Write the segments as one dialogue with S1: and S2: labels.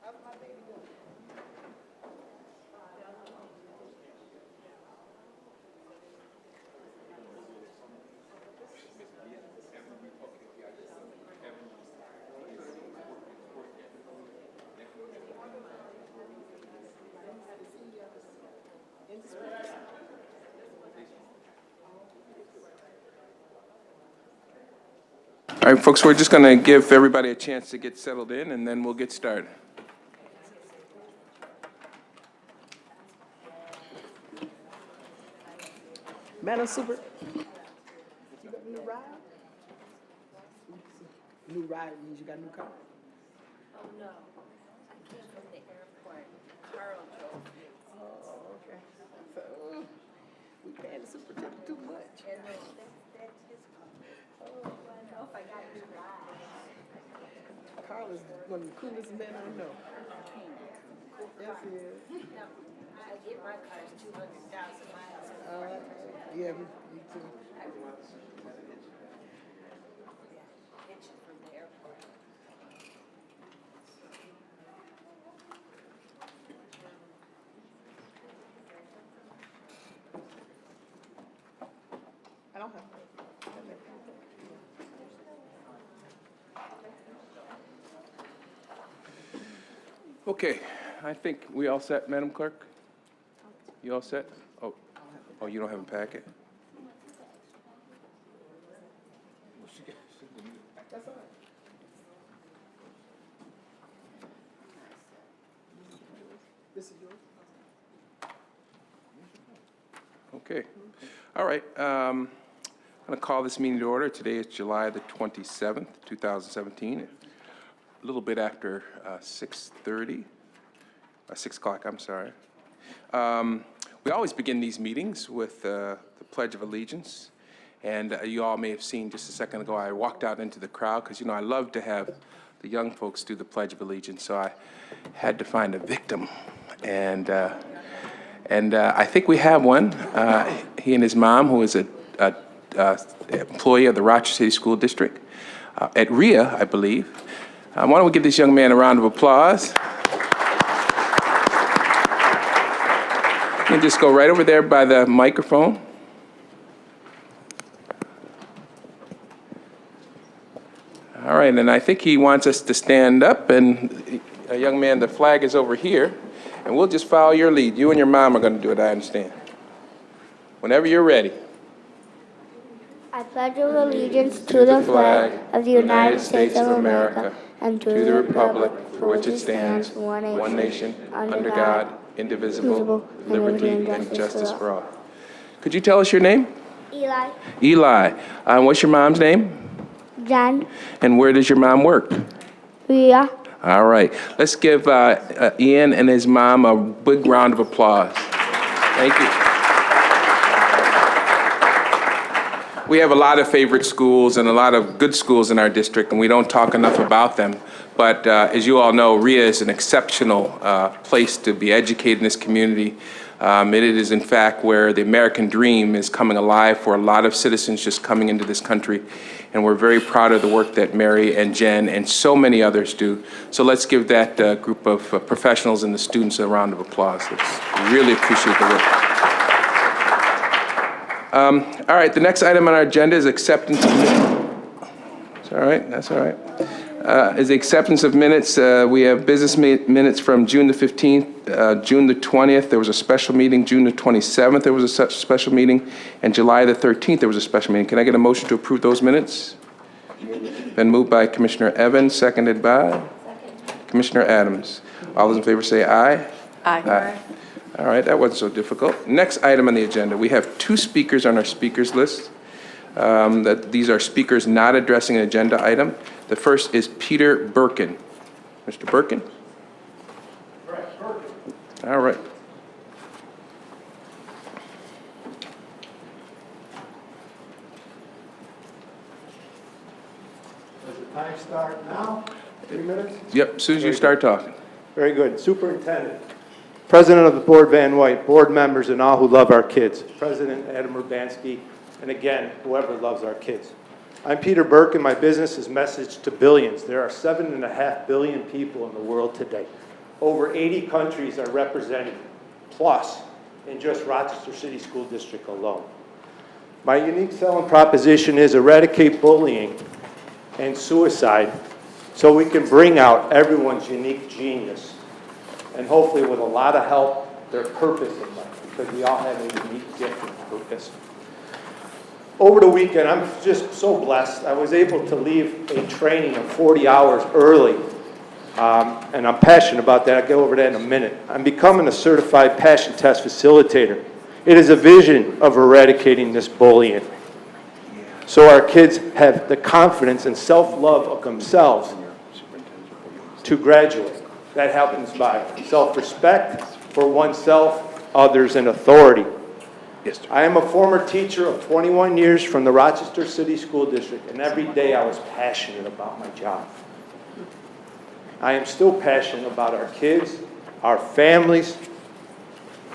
S1: All right, folks, we're just going to give everybody a chance to get settled in, and then we'll get started.
S2: Madam Super, you got a new ride? New ride means you got a new car?
S3: Oh, no. I came from the airport. Carl drove me.
S2: Oh, okay. So, we paying the superintendent too much.
S3: And that's his car. Oh, I know if I got a new ride.
S2: Carl is one of the coolest men I know. Yes, he is.
S3: No, I get my cars 200,000 miles.
S2: Yeah, me too.
S3: Picture from the airport.
S2: I don't have.
S1: Okay, I think we all set, Madam Clerk? You all set? Oh, you don't have a packet?
S2: That's all right. This is yours?
S1: Okay. All right. I'm going to call this meeting to order. Today is July the 27th, 2017. A little bit after 6:30, 6 o'clock, I'm sorry. We always begin these meetings with the Pledge of Allegiance. And you all may have seen just a second ago, I walked out into the crowd because, you know, I love to have the young folks do the Pledge of Allegiance. So I had to find a victim. And I think we have one. He and his mom, who is a employee of the Rochester City School District at RIA, I believe. Why don't we give this young man a round of applause? You can just go right over there by the microphone. All right, and I think he wants us to stand up, and young man, the flag is over here, and we'll just follow your lead. You and your mom are going to do it, I understand. Whenever you're ready.
S4: I pledge allegiance to the flag of the United States of America and to the republic for which it stands, one nation, under God, indivisible, with liberty and justice for all.
S1: Could you tell us your name?
S4: Eli.
S1: Eli. What's your mom's name?
S4: Jan.
S1: And where does your mom work?
S4: Ria.
S1: All right. Let's give Ian and his mom a big round of applause. Thank you. We have a lot of favorite schools and a lot of good schools in our district, and we don't talk enough about them. But as you all know, RIA is an exceptional place to be educated in this community. It is, in fact, where the American dream is coming alive for a lot of citizens just coming into this country. And we're very proud of the work that Mary and Jen and so many others do. So let's give that group of professionals and the students a round of applause. We really appreciate the work. All right, the next item on our agenda is acceptance of minutes. That's all right, that's all right. Is the acceptance of minutes. We have business minutes from June the 15th, June the 20th, there was a special meeting, June the 27th, there was a special meeting, and July the 13th, there was a special meeting. Can I get a motion to approve those minutes? Been moved by Commissioner Evans, seconded by Commissioner Adams. All those in favor say aye. Aye. All right, that wasn't so difficult. Next item on the agenda, we have two speakers on our speakers list. These are speakers not addressing an agenda item. The first is Peter Birkin. Mr. Birkin?
S5: Correct, Birkin.
S1: All right.
S5: Does the time start now? 3 minutes?
S1: Yep, as soon as you start talking.
S5: Very good. Superintendent, President of the Board Van White, board members, and all who love our kids. President Adam Urbanski, and again, whoever loves our kids. I'm Peter Burke, and my business is Message to Billions. There are 7.5 billion people in the world today. Over 80 countries are represented, plus, in just Rochester City School District alone. My unique selling proposition is eradicate bullying and suicide so we can bring out everyone's unique genius and hopefully with a lot of help, their purpose in life, because we all have a unique gift and purpose. Over the weekend, I'm just so blessed. I was able to leave a training of 40 hours early, and I'm passionate about that. I'll go over that in a minute. I'm becoming a certified passion test facilitator. It is a vision of eradicating this bullying, so our kids have the confidence and self-love of themselves to graduate. That happens by self-respect for oneself, others, and authority.
S1: Yes, sir.
S5: I am a former teacher of 21 years from the Rochester City School District, and every day I was passionate about my job. I am still passionate about our kids, our families,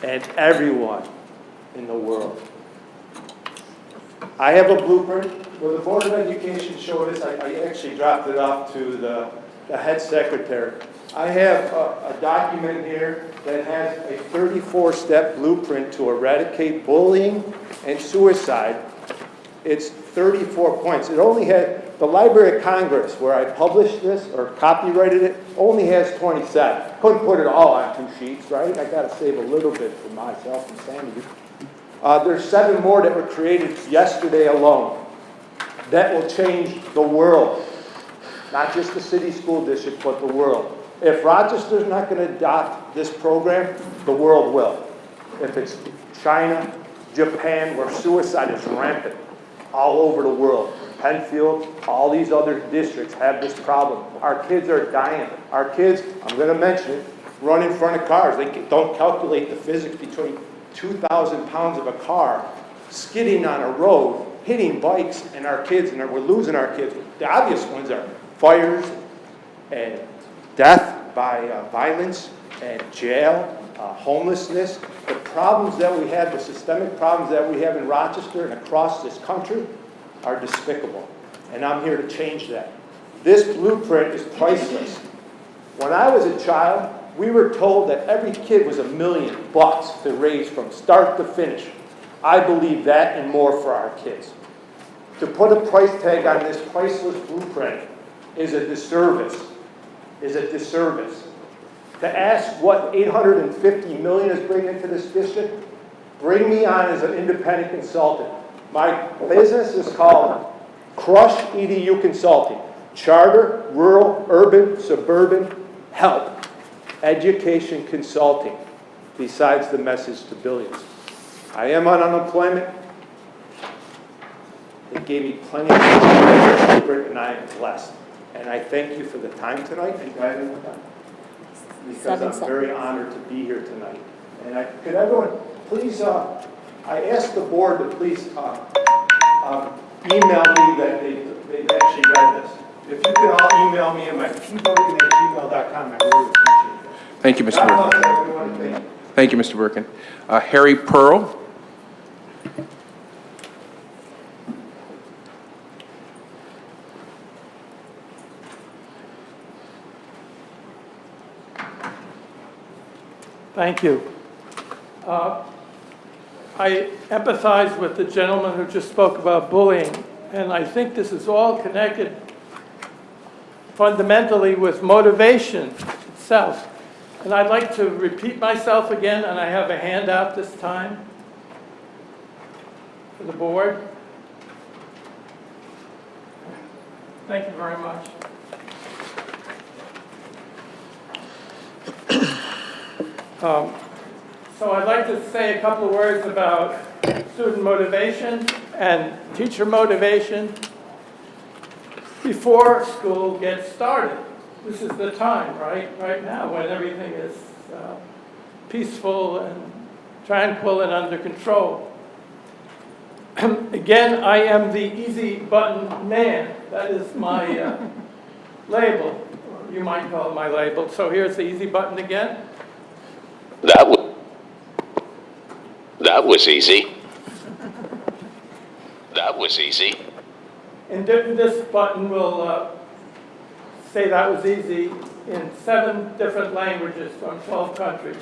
S5: and everyone in the world. I have a blueprint. Well, the Board of Education showed us. I actually dropped it off to the head secretary. I have a document here that has a 34-step blueprint to eradicate bullying and suicide. It's 34 points. It only had, the Library of Congress, where I published this or copyrighted it, only has 27. Couldn't put it all on 2 sheets, right? I got to save a little bit for myself and Sandy. There's 7 more that were created yesterday alone that will change the world. Not just the city school district, but the world. If Rochester's not going to adopt this program, the world will. If it's China, Japan, where suicide is rampant all over the world, Penfield, all these other districts have this problem. Our kids are dying. Our kids, I'm going to mention it, run in front of cars. They don't calculate the physics between 2,000 pounds of a car skidding on a road, hitting bikes, and our kids, and we're losing our kids. The obvious ones are fires and death by violence and jail, homelessness. The problems that we have, the systemic problems that we have in Rochester and across this country are despicable. And I'm here to change that. This blueprint is priceless. When I was a child, we were told that every kid was $1 million to raise from start to finish. I believe that and more for our kids. To put a price tag on this priceless blueprint is a disservice. To ask what $850 million is bringing into this district, bring me on as an independent consultant. My business is called Crush EDU Consulting. Charter, rural, urban, suburban, help. Education consulting, besides the message to billions. I am on unemployment. It gave me plenty of time, and I am blessed. And I thank you for the time tonight and guiding me down. Because I'm very honored to be here tonight. And could everyone please, I asked the board to please email me that they've actually read this. If you could all email me at my pburkin@gmail.com, I really appreciate it.
S1: Thank you, Mr.
S5: God
S1: Birkin.
S5: bless everyone. Thank you.
S1: Thank you, Mr. Birkin. Harry Pearl.
S6: Thank you. I empathize with the gentleman who just spoke about bullying, and I think this is all connected fundamentally with motivation itself. And I'd like to repeat myself again, and I have a handout this time for the board. Thank you very much. So I'd like to say a couple of words about student motivation and teacher motivation before school gets started. This is the time, right now, when everything is peaceful and tranquil and under control. Again, I am the easy button man. That is my label, or you might call it my label. So here's the easy button again.
S7: That was easy. That was easy.
S6: And this button will say that was easy in 7 different languages from 12 countries.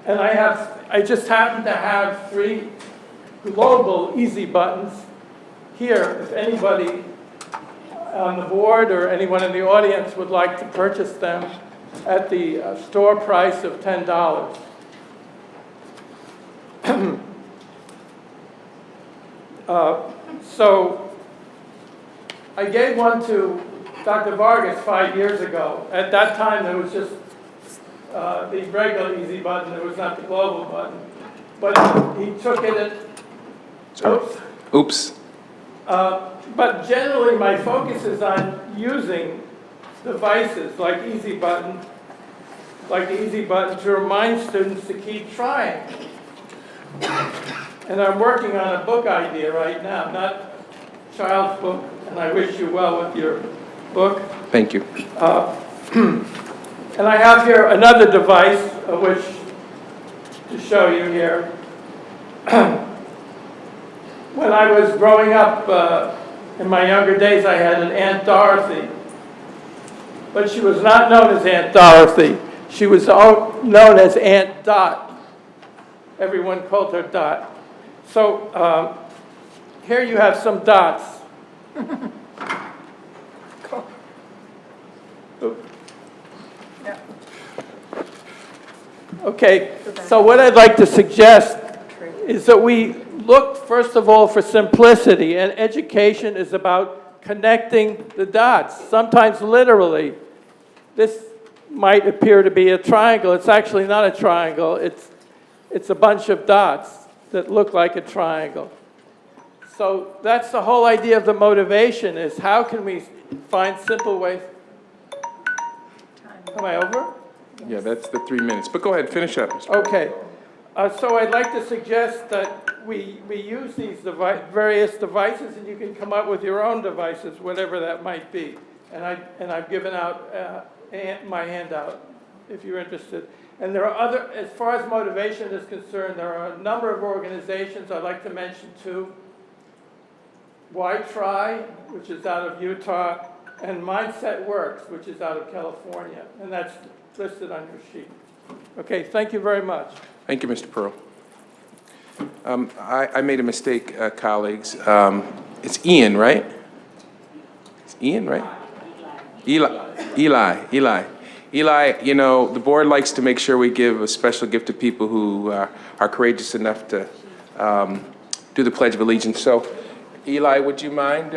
S6: And I just happen to have 3 global easy buttons here. If anybody on the board or anyone in the audience would like to purchase them at the store price of $10. So I gave one to Dr. Vargas 5 years ago. At that time, there was just the regular easy button. There was not the global button. But he took it at...
S1: Oops.
S6: But generally, my focus is on using devices like the Easy Button to remind students to keep trying. And I'm working on a book idea right now, not a child's book, and I wish you well with your book.
S1: Thank you.
S6: And I have here another device, which to show you here. When I was growing up, in my younger days, I had an Aunt Dorothy. But she was not known as Aunt Dorothy. She was known as Aunt Dot. Everyone called her Dot. So here you have some dots. Okay, so what I'd like to suggest is that we look, first of all, for simplicity, and education is about connecting the dots, sometimes literally. This might appear to be a triangle. It's actually not a triangle. It's a bunch of dots that look like a triangle. So that's the whole idea of the motivation, is how can we find simple ways. Am I over?
S1: Yeah, that's the 3 minutes. But go ahead, finish up, Mr.
S6: Okay. So I'd like to suggest that we use these various devices, and you can come up with your own devices, whatever that might be. And I've given out my handout, if you're interested. And there are other, as far as motivation is concerned, there are a number of organizations I'd like to mention too. Why Try, which is out of Utah, and Mindset Works, which is out of California. And that's listed on your sheet. Okay, thank you very much.
S1: Thank you, Mr. Pearl. I made a mistake, colleagues. It's Ian, right? It's Ian, right? Eli, you know, the board likes to make sure we give a special gift to people who are courageous enough to do the Pledge of Allegiance. So, Eli, would you mind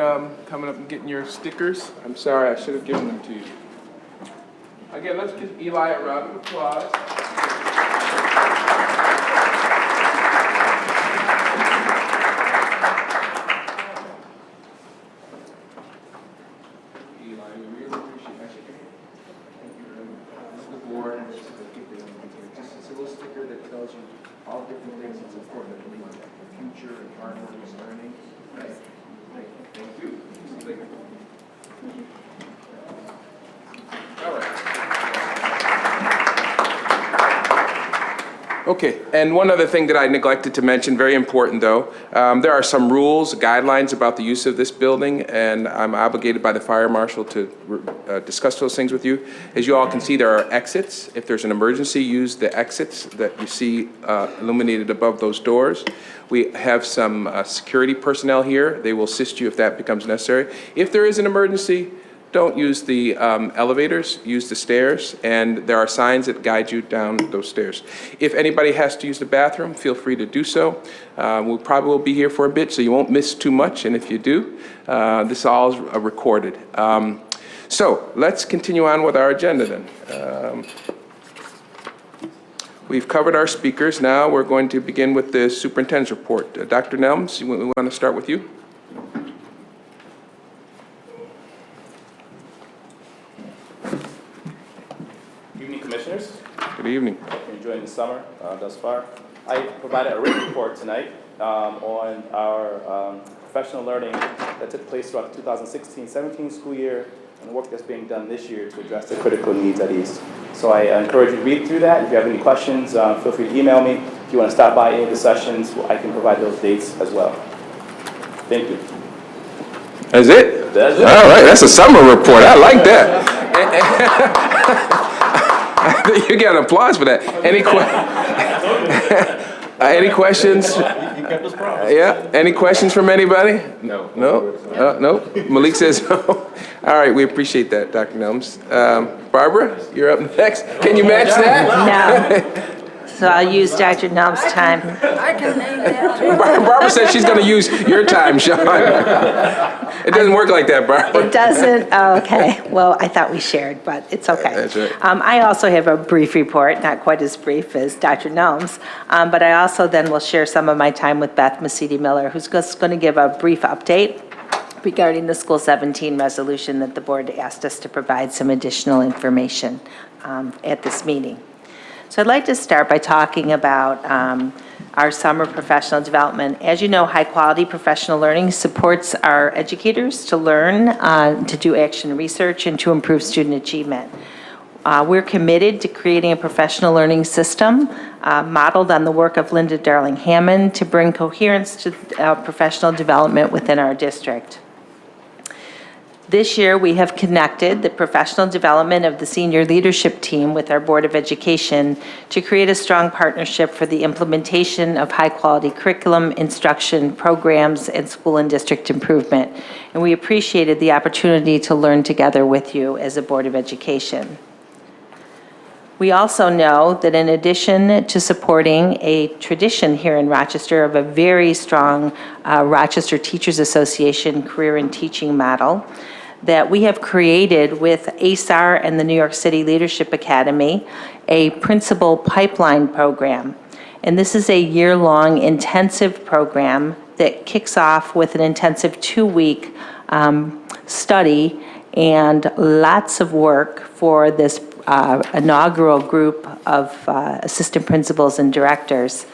S1: coming up and getting your stickers? I'm sorry, I should have given them to you. Again, let's give Eli a round of applause. Eli, we really appreciate that. Thank you very much. This is the board, and this is the gift that I'm giving you. Just a little sticker that tells you all different things that's important in the future and hard work and learning. Right? Thank you. All right. Okay, and one other thing that I neglected to mention, very important though, there are some rules, guidelines about the use of this building, and I'm obligated by the fire marshal to discuss those things with you. As you all can see, there are exits. If there's an emergency, use the exits that you see illuminated above those doors. We have some security personnel here. They will assist you if that becomes necessary. If there is an emergency, don't use the elevators, use the stairs, and there are signs that guide you down those stairs. If anybody has to use the bathroom, feel free to do so. We probably will be here for a bit, so you won't miss too much, and if you do, this all is recorded. So let's continue on with our agenda then. We've covered our speakers. Now we're going to begin with the superintendent's report. Dr. Nelms, we want to start with you.
S8: Commissioners,
S1: Good evening.
S8: hope you're enjoying the summer thus far. I provided a written report tonight on our professional learning that took place throughout the 2016-17 school year and the work that's being done this year to address the critical needs at East. So I encourage you to read through that. If you have any questions, feel free to email me. If you want to stop by any of the sessions, I can provide those dates as well. Thank you.
S1: That's it?
S8: That's it.
S1: All right, that's a summer report. I like that. You get applause for that. Any questions? Yeah, any questions from anybody? No. No? No? Malik says no. All right, we appreciate that, Dr. Nelms. Barbara, you're up next. Can you match that?
S9: No. So I'll use Dr. Nelm's time.
S2: I can name that.
S1: Barbara said she's going to use your time, Sean. It doesn't work like that, Barbara.
S9: It doesn't? Oh, okay. Well, I thought we shared, but it's okay.
S1: That's right.
S9: I also have a brief report, not quite as brief as Dr. Nelm's, but I also then will share some of my time with Beth Masidi-Miller, who's just going to give a brief update regarding the School 17 resolution that the board asked us to provide some additional information at this meeting. So I'd like to start by talking about our summer professional development. As you know, high-quality professional learning supports our educators to learn, to do action research, and to improve student achievement. We're committed to creating a professional learning system modeled on the work of Linda Darling-Hammond to bring coherence to professional development within our district. This year, we have connected the professional development of the senior leadership team with our Board of Education to create a strong partnership for the implementation of high-quality curriculum, instruction, programs, and school and district improvement. And we appreciated the opportunity to learn together with you as a Board of Education. We also know that in addition to supporting a tradition here in Rochester of a very strong Rochester Teachers Association career and teaching model, that we have created with ASAR and the New York City Leadership Academy a principal pipeline program. And this is a year-long intensive program that kicks off with an intensive 2-week study and lots of work for this inaugural group of assistant principals and directors.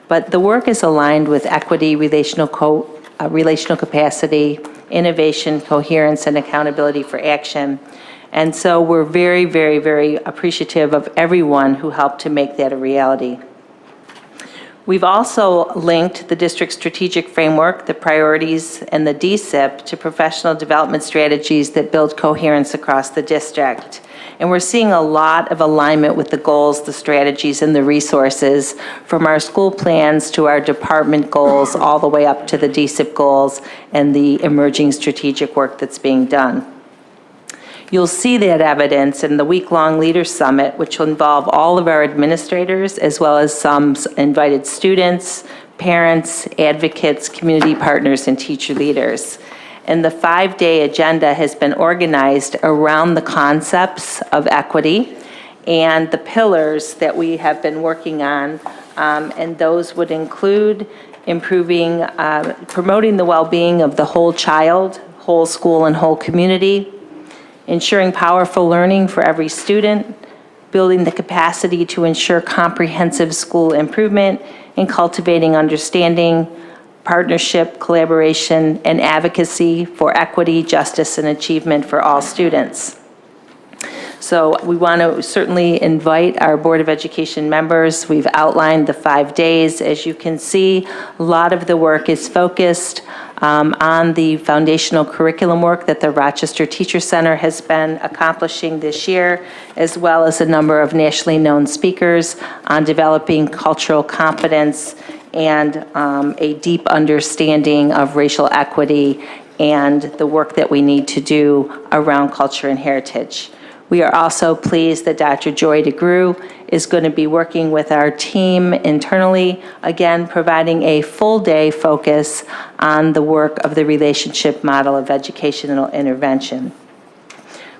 S9: But the work is aligned with equity, relational capacity, innovation, coherence, and accountability for action. And so we're very, very, very appreciative of everyone who helped to make that a reality. We've also linked the district's strategic framework, the priorities, and the DSIP to professional development strategies that build coherence across the district. And we're seeing a lot of alignment with the goals, the strategies, and the resources from our school plans to our department goals, all the way up to the DSIP goals and the emerging strategic work that's being done. You'll see that evidence in the week-long Leaders Summit, which will involve all of our administrators, as well as some invited students, parents, advocates, community partners, and teacher leaders. And the 5-day agenda has been organized around the concepts of equity and the pillars that we have been working on, and those would include improving, promoting the well-being of the whole child, whole school, and whole community, ensuring powerful learning for every student, building the capacity to ensure comprehensive school improvement, and cultivating understanding, partnership, collaboration, and advocacy for equity, justice, and achievement for all students. So we want to certainly invite our Board of Education members. We've outlined the 5 days. As you can see, a lot of the work is focused on the foundational curriculum work that the Rochester Teacher Center has been accomplishing this year, as well as a number of nationally known speakers on developing cultural competence and a deep understanding of racial equity and the work that we need to do around culture and heritage. We are also pleased that Dr. Joy DeGrew is going to be working with our team internally, again, providing a full-day focus on the work of the relationship model of educational intervention.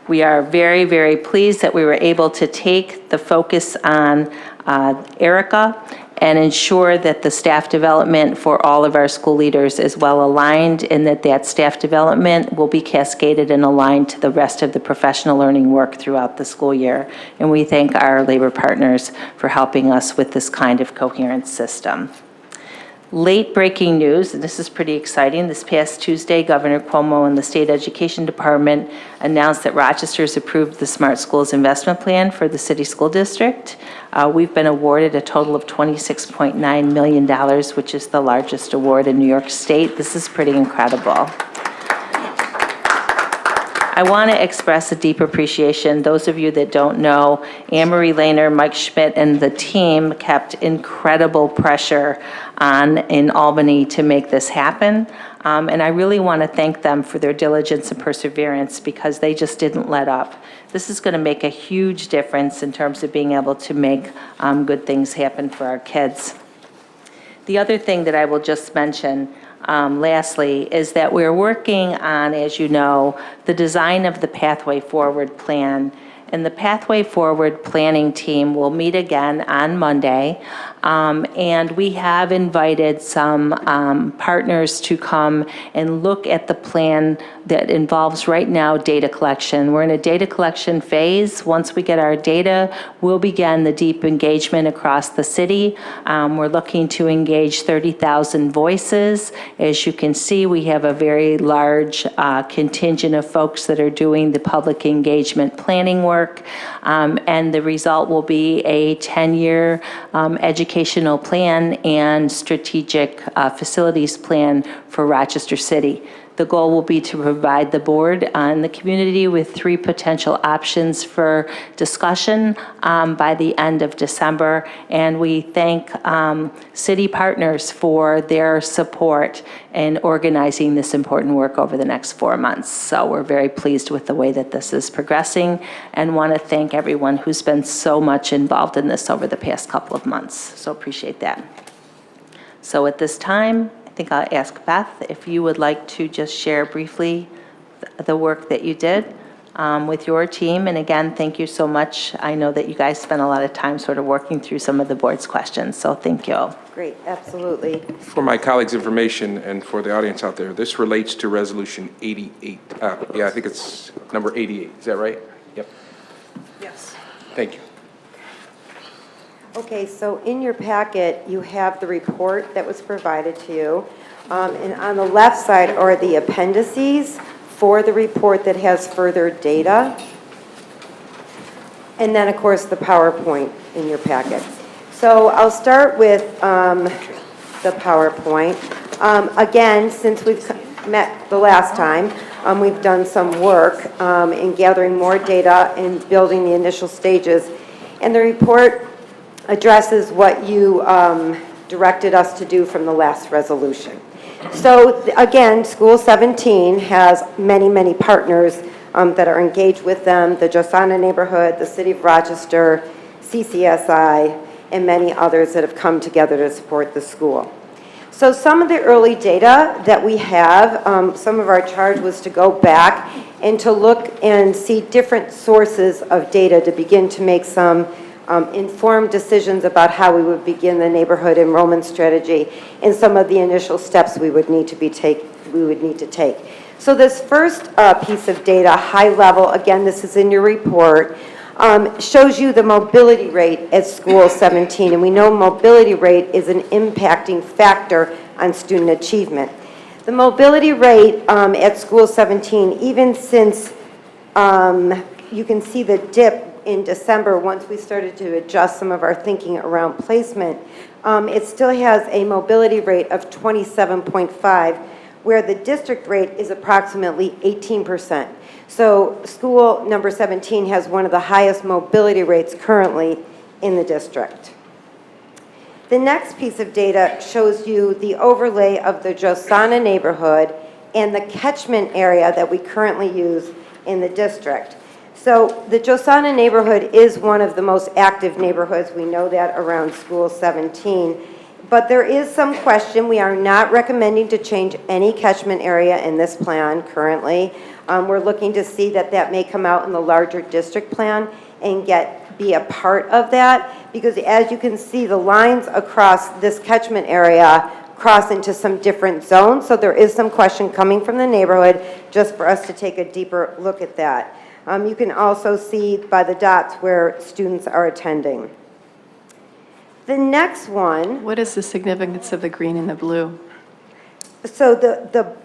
S9: We are very, very pleased that we were able to take the focus on Erica and ensure that the staff development for all of our school leaders is well aligned, and that that staff development will be cascaded and aligned to the rest of the professional learning work throughout the school year. And we thank our labor partners for helping us with this kind of coherent system. Late breaking news, and this is pretty exciting. This past Tuesday, Governor Cuomo and the State Education Department announced that Rochester's approved the Smart Schools Investment Plan for the City School District. We've been awarded a total of $26.9 million, which is the largest award in New York State. This is pretty incredible. I want to express a deep appreciation. Those of you that don't know, Anne-Marie Lehner, Mike Schmidt, and the team kept incredible pressure on in Albany to make this happen. And I really want to thank them for their diligence and perseverance because they just didn't let up. This is going to make a huge difference in terms of being able to make good things happen for our kids. The other thing that I will just mention lastly is that we're working on, as you know, the design of the Pathway Forward plan. And the Pathway Forward planning team will meet again on Monday. And we have invited some partners to come and look at the plan that involves right now data collection. We're in a data collection phase. Once we get our data, we'll begin the deep engagement across the city. We're looking to engage 30,000 voices. As you can see, we have a very large contingent of folks that are doing the public engagement planning work. And the result will be a 10-year educational plan and strategic facilities plan for Rochester City. The goal will be to provide the board and the community with 3 potential options for discussion by the end of December. And we thank city partners for their support in organizing this important work over the next 4 months. So we're very pleased with the way that this is progressing and want to thank everyone who's been so much involved in this over the past couple of months. So appreciate that. So at this time, I think I'll ask Beth if you would like to just share briefly the work that you did with your team. And again, thank you so much. I know that you guys spent a lot of time sort of working through some of the board's questions, so thank you.
S10: Great, absolutely.
S1: For my colleagues' information and for the audience out there, this relates to Resolution 88. Yeah, I think it's number 88. Is that right? Yep.
S2: Yes.
S1: Thank you.
S10: Okay, so in your packet, you have the report that was provided to you. And on the left side are the appendices for the report that has further data. And then, of course, the PowerPoint in your packet. So I'll start with the PowerPoint. Again, since we've met the last time, we've done some work in gathering more data and building the initial stages. And the report addresses what you directed us to do from the last resolution. So again, School 17 has many, many partners that are engaged with them, the Josana neighborhood, the City of Rochester, CCSI, and many others that have come together to support the school. So some of the early data that we have, some of our charge was to go back and to look and see different sources of data to begin to make some informed decisions about how we would begin the neighborhood enrollment strategy and some of the initial steps we would need to take. So this first piece of data, high level, again, this is in your report, shows you the mobility rate at School 17. And we know mobility rate is an impacting factor on student achievement. The mobility rate at School 17, even since you can see the dip in December, once we started to adjust some of our thinking around placement, it still has a mobility rate of 27.5, where the district rate is approximately 18%. So school number 17 has one of the highest mobility rates currently in the district. The next piece of data shows you the overlay of the Josana neighborhood and the catchment area that we currently use in the district. So the Josana neighborhood is one of the most active neighborhoods. We know that around School 17. But there is some question. We are not recommending to change any catchment area in this plan currently. We're looking to see that that may come out in the larger district plan and be a part of that, because as you can see, the lines across this catchment area cross into some different zones. So there is some question coming from the neighborhood just for us to take a deeper look at that. You can also see by the dots where students are attending. The next one.
S11: What is the significance of the green and the blue?
S10: So the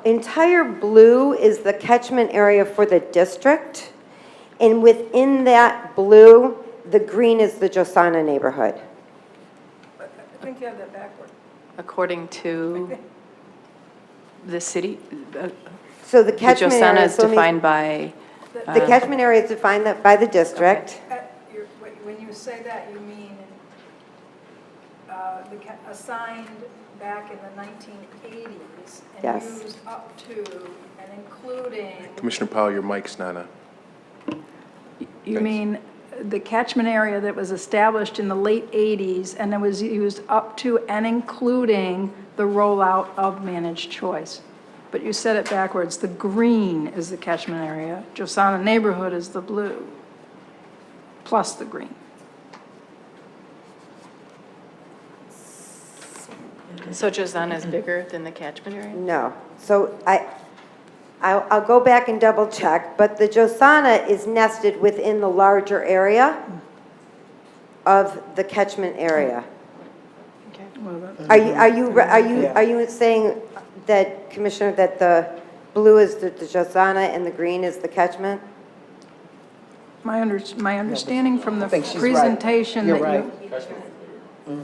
S10: entire blue is the catchment area for the district. And within that blue, the green is the Josana neighborhood.
S2: I think you have that backward.
S11: According to the city?
S10: So the
S11: The
S10: catchment
S11: Josana
S10: area
S11: is defined by,
S10: The catchment area is defined by the district.
S12: When you say that, you mean assigned back in the 1980s and
S10: Yes.
S12: used up to and including.
S1: Commissioner Powell, your mic's not on.
S12: You
S1: Thanks.
S12: mean the catchment area that was established in the late 80s and it was used up to and including the rollout of managed choice? But you said it backwards. The green is the catchment area. Josana neighborhood is the blue, plus the green.
S11: so Josana is bigger than the catchment area?
S10: No. So I'll go back and double check, but the Josana is nested within the larger area of the catchment area.
S11: Okay.
S10: Are you saying that, Commissioner, that the blue is the Josana and the green is the catchment?
S12: My understanding from the
S2: think she's right.
S12: presentation that
S2: You're
S12: you.
S2: right.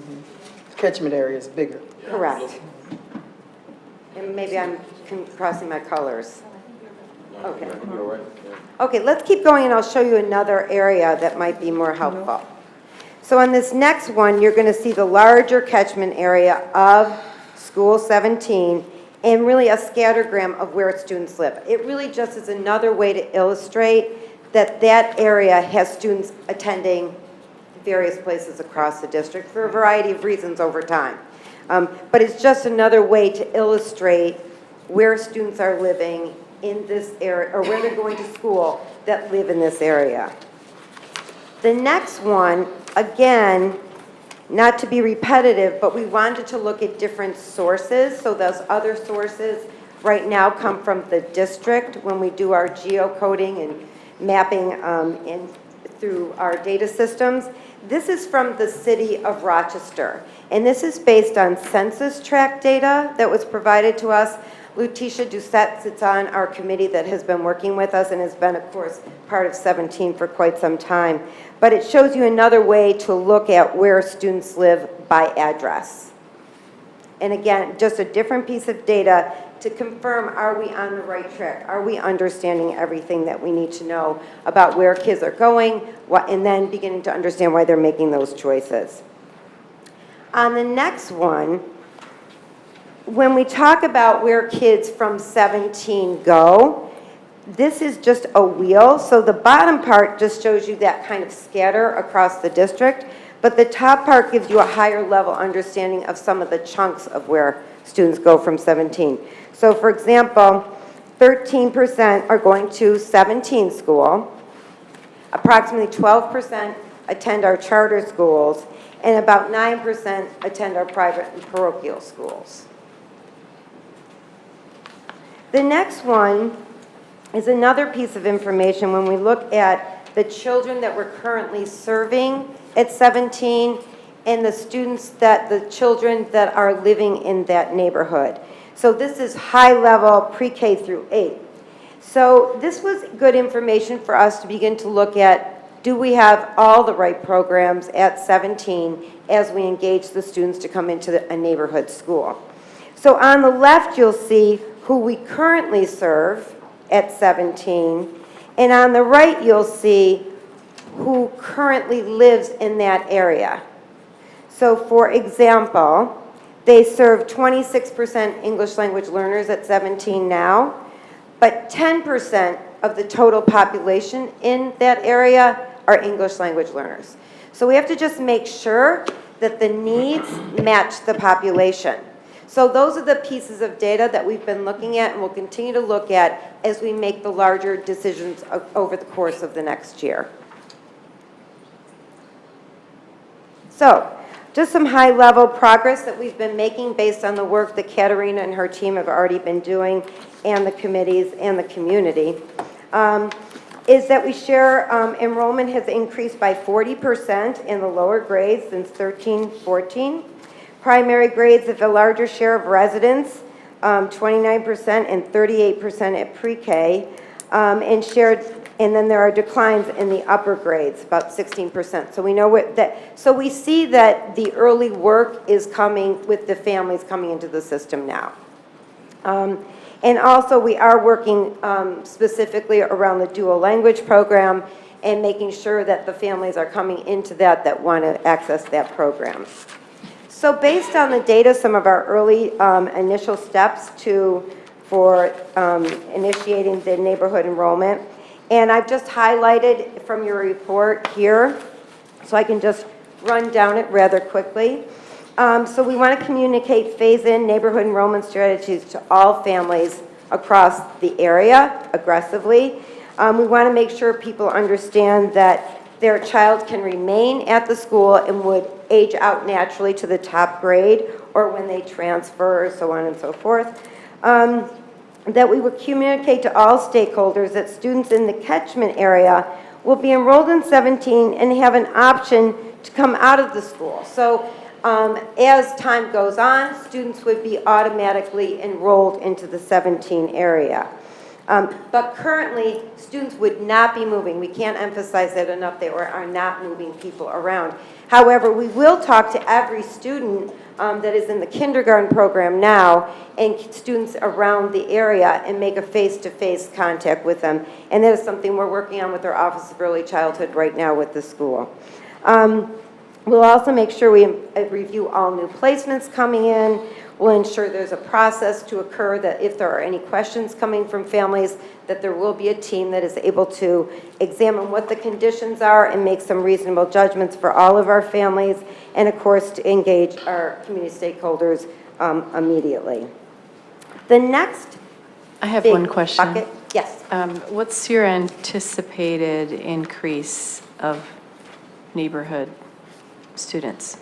S2: Catchment area is bigger.
S10: Correct. And maybe I'm crossing my colors. Okay. Okay, let's keep going and I'll show you another area that might be more helpful. So on this next one, you're going to see the larger catchment area of School 17 and really a scattergram of where students live. It really just is another way to illustrate that that area has students attending various places across the district for a variety of reasons over time. But it's just another way to illustrate where students are living in this area, or where they're going to school that live in this area. The next one, again, not to be repetitive, but we wanted to look at different sources. So those other sources right now come from the district when we do our geocoding and mapping through our data systems. This is from the city of Rochester, and this is based on census tract data that was provided to us. Letitia Doucette sits on our committee that has been working with us and has been, of course, part of 17 for quite some time. But it shows you another way to look at where students live by address. And again, just a different piece of data to confirm, are we on the right track? Are we understanding everything that we need to know about where kids are going, and then beginning to understand why they're making those choices. On the next one, when we talk about where kids from 17 go, this is just a wheel. So the bottom part just shows you that kind of scatter across the district, but the top part gives you a higher level understanding of some of the chunks of where students go from 17. So for example, 13% are going to 17 school, approximately 12% attend our charter schools, and about 9% attend our private and parochial schools. The next one is another piece of information when we look at the children that we're currently serving at 17 and the students the children that are living in that neighborhood. So this is high level pre-K through 8. So this was good information for us to begin to look at, do we have all the right programs at 17 as we engage the students to come into a neighborhood school. So on the left you'll see who we currently serve at 17, and on the right you'll see who currently lives in that area. So for example, they serve 26% English language learners at 17 now, but 10% of the total population in that area are English language learners. So we have to just make sure that the needs match the population. So those are the pieces of data that we've been looking at and will continue to look at as we make the larger decisions over the course of the next year. So, just some high-level progress that we've been making based on the work that Katerina and her team have already been doing, and the committees and the community, is that we share enrollment has increased by 40% in the lower grades since 13-14. Primary grades have a larger share of residents, 29% and 38% at pre-K, and then there are declines in the upper grades, about 16%. So we know so we see that the early work is coming with the families coming into the system now. And also, we are working specifically around the dual language program and making sure that the families are coming into that want to access that program. So based on the data, some of our early initial steps for initiating the neighborhood enrollment, and I've just highlighted from your report here, so I can just run down it rather quickly. So we want to communicate phase-in neighborhood enrollment strategies to all families across the area aggressively. We want to make sure people understand that their child can remain at the school and would age out naturally to the top grade or when they transfer, so on and so forth. That we would communicate to all stakeholders that students in the catchment area will be enrolled in 17 and have an option to come out of the school. So as time goes on, students would be automatically enrolled into the 17 area. But currently, students would not be moving. We can't emphasize that enough. They are not moving people around. However, we will talk to every student that is in the kindergarten program now and students around the area and make a face-to-face contact with them. And that is something we're working on with our Office of Early Childhood right now with the school. We'll also make sure we review all new placements coming in. We'll ensure there's a process to occur that if there are any questions coming from families, that there will be a team that is able to examine what the conditions are and make some reasonable judgments for all of our families, and of course to engage our community stakeholders immediately. The next
S11: I have
S10: big
S11: one question.
S10: bucket, yes.
S11: What's your anticipated increase of neighborhood students,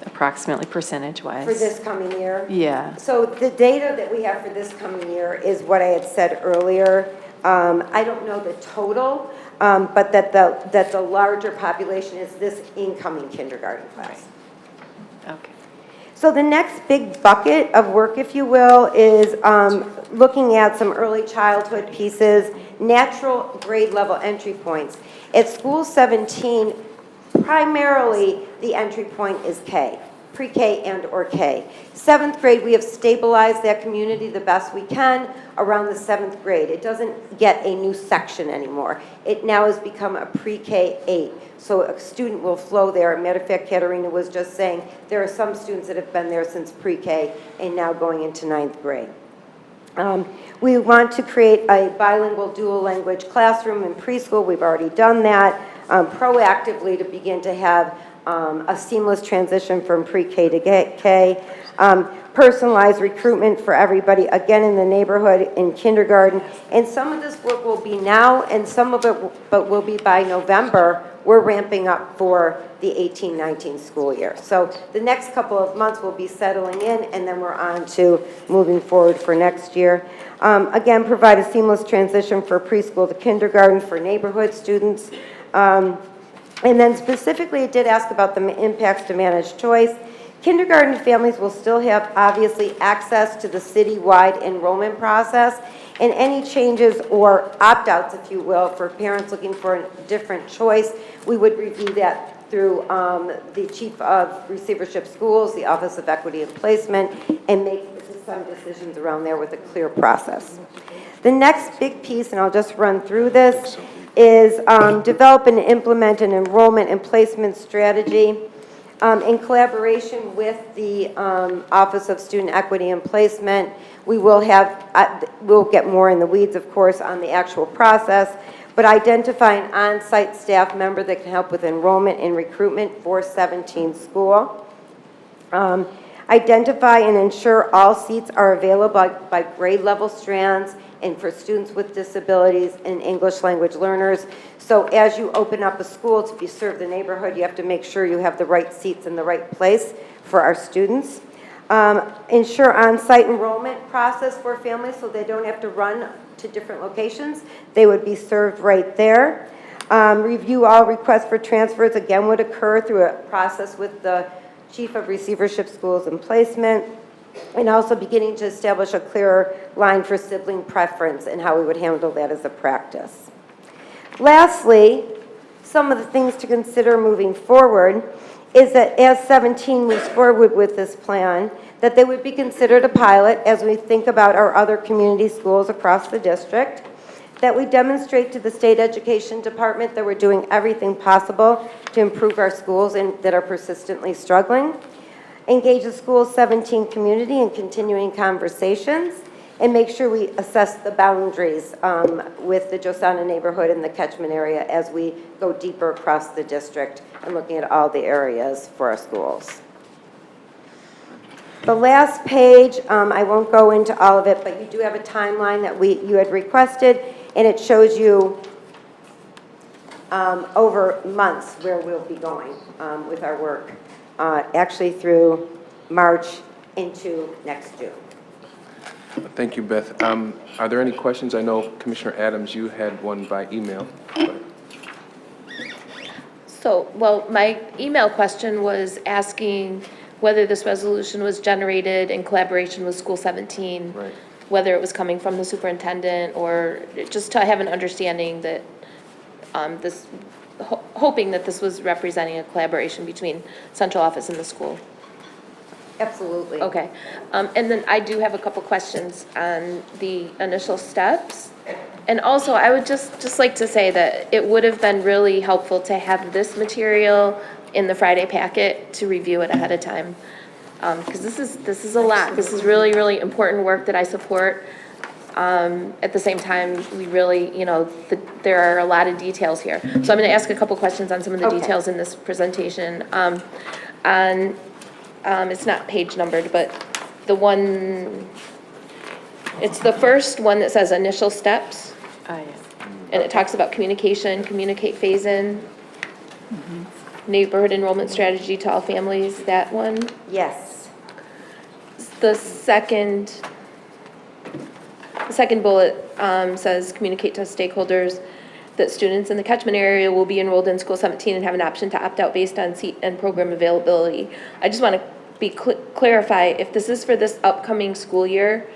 S11: approximately percentage-wise?
S10: For this coming year?
S11: Yeah.
S10: So the data that we have for this coming year is what I had said earlier. I don't know the total, but that the larger population is this incoming kindergarten class.
S11: Okay.
S10: So the next big bucket of work, if you will, is looking at some early childhood pieces, natural grade level entry points. At School 17, primarily the entry point is K, pre-K and or K. 7th grade, we have stabilized that community the best we can around the 7th grade. It doesn't get a new section anymore. It now has become a pre-K 8. So a student will flow there. Matter of fact, Katerina was just saying there are some students that have been there since pre-K and now going into 9th grade. We want to create a bilingual dual language classroom in preschool. We've already done that proactively to begin to have a seamless transition from pre-K to K. Personalized recruitment for everybody, again, in the neighborhood, in kindergarten. And some of this work will be now, and some of it will be by November. We're ramping up for the 18-19 school year. So the next couple of months we'll be settling in, and then we're on to moving forward for next year. Again, provide a seamless transition for preschool to kindergarten for neighborhood students. And then specifically, it did ask about the impacts to managed choice. Kindergarten families will still have, obviously, access to the citywide enrollment process, and any changes or opt-outs, if you will, for parents looking for a different choice, we would review that through the Chief of Receivership Schools, the Office of Equity and Placement, and make some decisions around there with a clear process. The next big piece, and I'll just run through this, is develop and implement an enrollment and placement strategy in collaboration with the Office of Student Equity and Placement. We will have, we'll get more in the weeds, of course, on the actual process, but identify an on-site staff member that can help with enrollment and recruitment for 17 school. Identify and ensure all seats are available by grade level strands and for students with disabilities and English language learners. So as you open up a school to serve the neighborhood, you have to make sure you have the right seats in the right place for our students. Ensure on-site enrollment process for families so they don't have to run to different locations. They would be served right there. Review all requests for transfers, again, would occur through a process with the Chief of Receivership Schools and Placement, and also beginning to establish a clearer line for sibling preference and how we would handle that as a practice. Lastly, some of the things to consider moving forward is that as 17 moves forward with this plan, that they would be considered a pilot as we think about our other community schools across the district, that we demonstrate to the State Education Department that we're doing everything possible to improve our schools and that are persistently struggling, engage the School 17 community in continuing conversations, and make sure we assess the boundaries with the Josana neighborhood and the catchment area as we go deeper across the district and looking at all the areas for our schools. The last page, I won't go into all of it, but you do have a timeline that you had requested, and it shows you over months where we'll be going with our work, actually through March into next June.
S1: Thank you, Beth. Are there any questions? I know Commissioner Adams, you had one by email.
S13: So, well, my email question was asking whether this resolution was generated in collaboration with School 17.
S1: Right.
S13: Whether it was coming from the superintendent, or just to have an understanding that hoping that this was representing a collaboration between central office and the school.
S10: Absolutely.
S13: Okay. And then I do have a couple questions on the initial steps. And also, I would just like to say that it would have been really helpful to have this material in the Friday packet to review it ahead of time. Because this is a lot. This is really, really important work that I support. At the same time, we really, there are a lot of details here. So I'm going to ask a couple questions on some of the details in this presentation. It's not page numbered, but it's the first one that says initial steps.
S11: Ah, yes.
S13: And it talks about communication, communicate phase-in, neighborhood enrollment strategy to all families, that one.
S10: Yes.
S13: The second bullet says communicate to stakeholders that students in the catchment area will be enrolled in School 17 and have an option to opt out based on seat and program availability. I just want to clarify, if this is for this upcoming school year,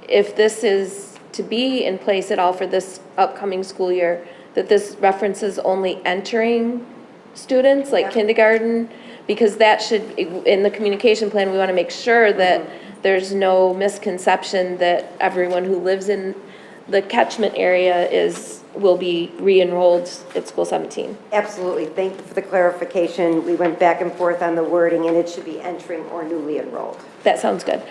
S13: if this is to be in place at all for this upcoming school year, that this references only entering students, like kindergarten, because that should, in the communication plan, we want to make sure that there's no misconception that everyone who lives in the catchment area will be re-enrolled at School 17.
S10: Absolutely. Thank you for the clarification. We went back and forth on the wording, and it should be entering or newly enrolled.
S13: That sounds good.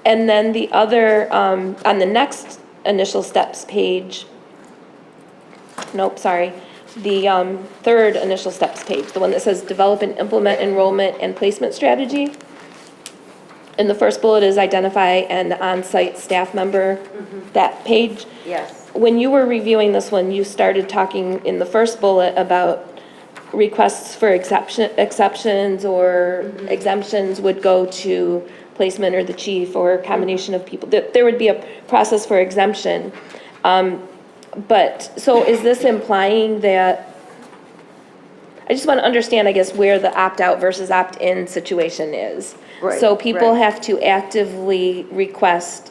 S13: And then the other, on the next initial steps page, the third initial steps page, the one that says develop and implement enrollment and placement strategy. And the first bullet is identify an on-site staff member, that page.
S10: Yes.
S13: When you were reviewing this one, you started talking in the first bullet about requests for exceptions or exemptions would go to placement or the chief or a combination of people. There would be a process for exemption. But, so is this implying that, I just want to understand, I guess, where the opt-out versus opt-in situation is.
S10: Right,
S13: So people
S10: right.
S13: have to actively request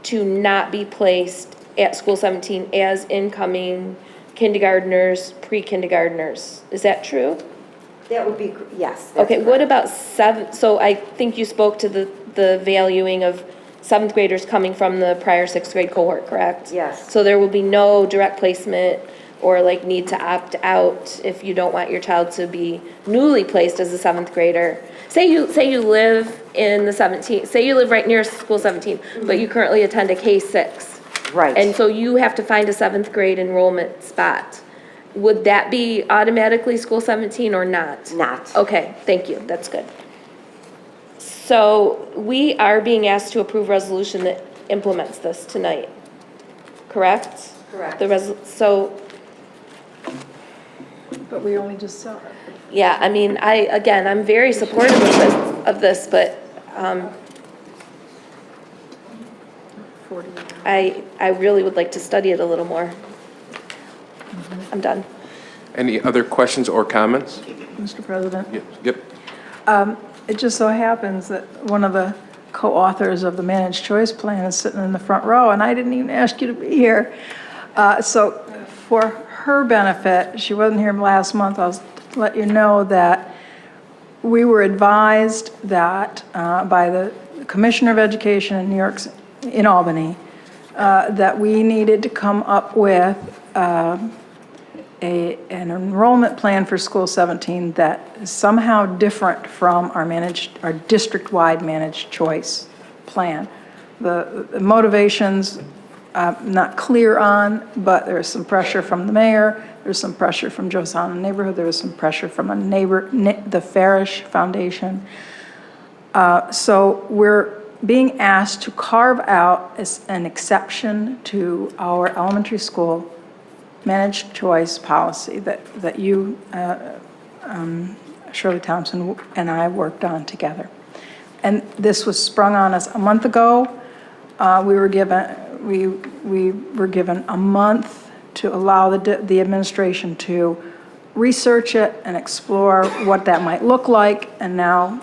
S13: to not be placed at School 17 as incoming kindergartners, pre-kindergartners. Is that true?
S10: That would be, yes. that's
S13: Okay, what
S10: correct.
S13: about so I think you spoke to the valuing of seventh graders coming from the prior sixth grade cohort, correct?
S10: Yes.
S13: So there will be no direct placement or like need to opt out if you don't want your child to be newly placed as a seventh grader. Say you live in the 17, say you live right near School 17, but you currently attend a K-6.
S10: Right.
S13: And so you have to find a seventh grade enrollment spot. Would that be automatically School 17 or not?
S10: Not.
S13: Okay, thank you, that's good. So we are being asked to approve resolution that implements this tonight, correct?
S10: Correct.
S13: So,
S12: But we only just saw it.
S13: yeah, I mean, I'm very supportive of this, but
S12: 40.
S13: I really would like to study it a little more. I'm done.
S1: Any other questions or comments?
S12: Mr. President?
S1: Yep.
S12: It just so happens that one of the co-authors of the Managed Choice Plan is sitting in the front row, and I didn't even ask you to be here. So for her benefit, she wasn't here last month, I'll let you know that we were advised that by the Commissioner of Education in New York, in Albany, that we needed to come up with an enrollment plan for School 17 that is somehow different from our district-wide managed choice plan. The motivations, I'm not clear on, but there's some pressure from the mayor, there's some pressure from Josana Neighborhood, there was some pressure from the Farish Foundation. So we're being asked to carve out an exception to our elementary school managed choice policy that you, Shirley Thompson, and I worked on together. And this was sprung on us a month ago. We were given a month to allow the administration to research it and explore what that might look like, and now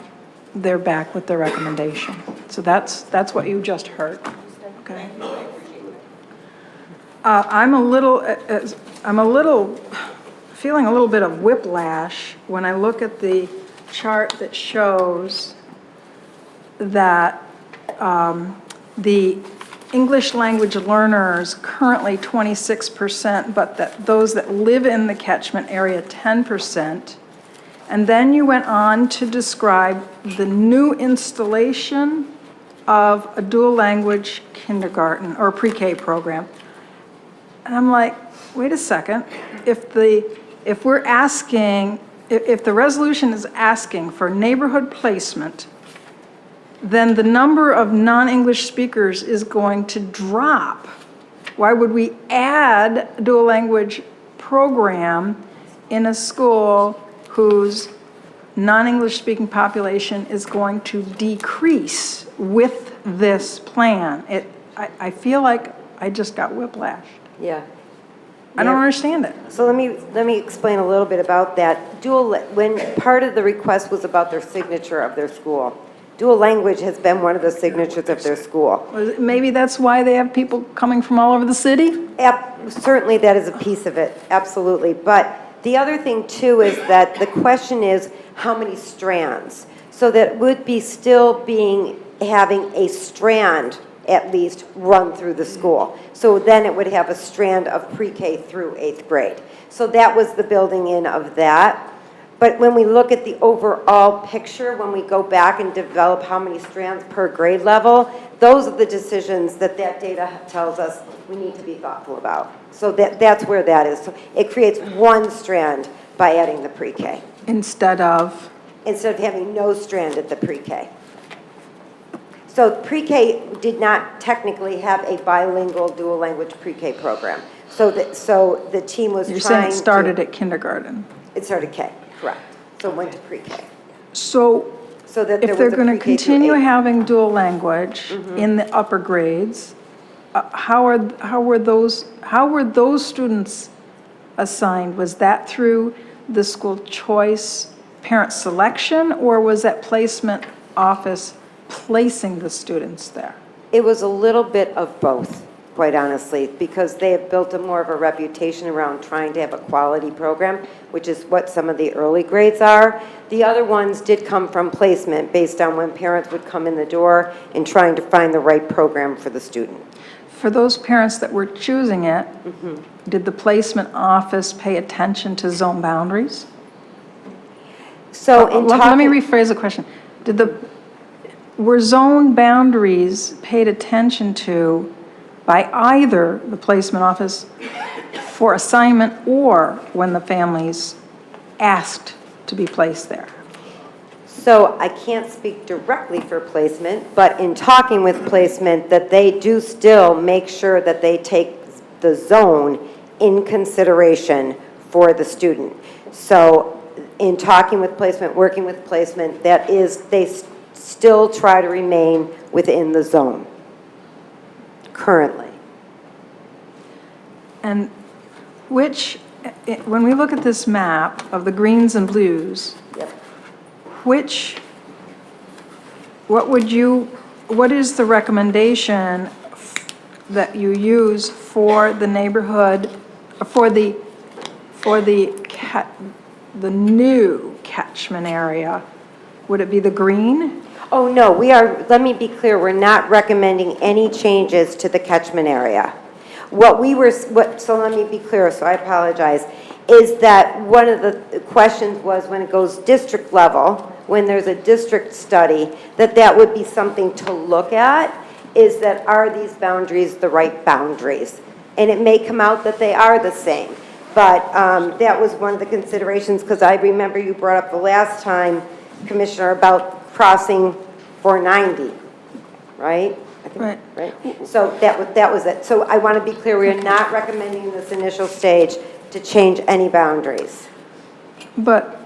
S12: they're back with their recommendation. So that's what you just heard. Okay. I'm feeling a little bit of whiplash when I look at the chart that shows that the English language learners currently 26%, but that those that live in the catchment area 10%. And then you went on to describe the new installation of a dual language kindergarten or pre-K program. And I'm like, wait a second, if the resolution is asking for neighborhood placement, then the number of non-English speakers is going to drop. Why would we add a dual language program in a school whose non-English speaking population is going to decrease with this plan? I feel like I just got whiplashed.
S10: Yeah.
S12: I don't understand it.
S10: So let me explain a little bit about that. When part of the request was about their signature of their school. Dual language has been one of the signatures of their school.
S12: Maybe that's why they have people coming from all over the city?
S10: Certainly that is a piece of it, absolutely. But the other thing too is that the question is how many strands? So that would be still having a strand at least run through the school. So then it would have a strand of pre-K through 8th grade. So that was the building in of that. But when we look at the overall picture, when we go back and develop how many strands per grade level, those are the decisions that data tells us we need to be thoughtful about. So that's where that is. So it creates one strand by adding the pre-K.
S12: Instead of
S10: having no strand at the pre-K. So pre-K did not technically have a bilingual dual language pre-K program. So the team was
S12: You're
S10: trying
S12: saying it started at kindergarten.
S10: It started K, correct. So it went to pre-K.
S12: So
S10: that
S12: if they're going to continue having dual language in the upper grades, how were those students assigned? Was that through the school choice parent selection, or was that placement office placing the students there?
S10: It was a little bit of both, quite honestly, because they have built more of a reputation around trying to have a quality program, which is what some of the early grades are. The other ones did come from placement based on when parents would come in the door and trying to find the right program for the student.
S12: For those parents that were choosing it, did the placement office pay attention to zone boundaries?
S10: So
S12: let me rephrase the question. Were zone boundaries paid attention to by either the placement office for assignment or when the families asked to be placed there?
S10: So I can't speak directly for placement, but in talking with placement, that they do still make sure that they take the zone in consideration for the student. So in talking with placement, working with placement, they still try to remain within the zone currently.
S12: And when we look at this map of the greens and blues, what is the recommendation that you use for the neighborhood, for the new catchment area? Would it be the green?
S10: Oh, no, let me be clear, we're not recommending any changes to the catchment area. So let me be clear, so I apologize, is that one of the questions was when it goes district level, when there's a district study, that would be something to look at, is that are these boundaries the right boundaries? And it may come out that they are the same. But that was one of the considerations, because I remember you brought up the last time, Commissioner, about crossing 490, right? I think, right. So that was it. So I want to be clear, we are not recommending in this initial stage to change any boundaries.
S12: But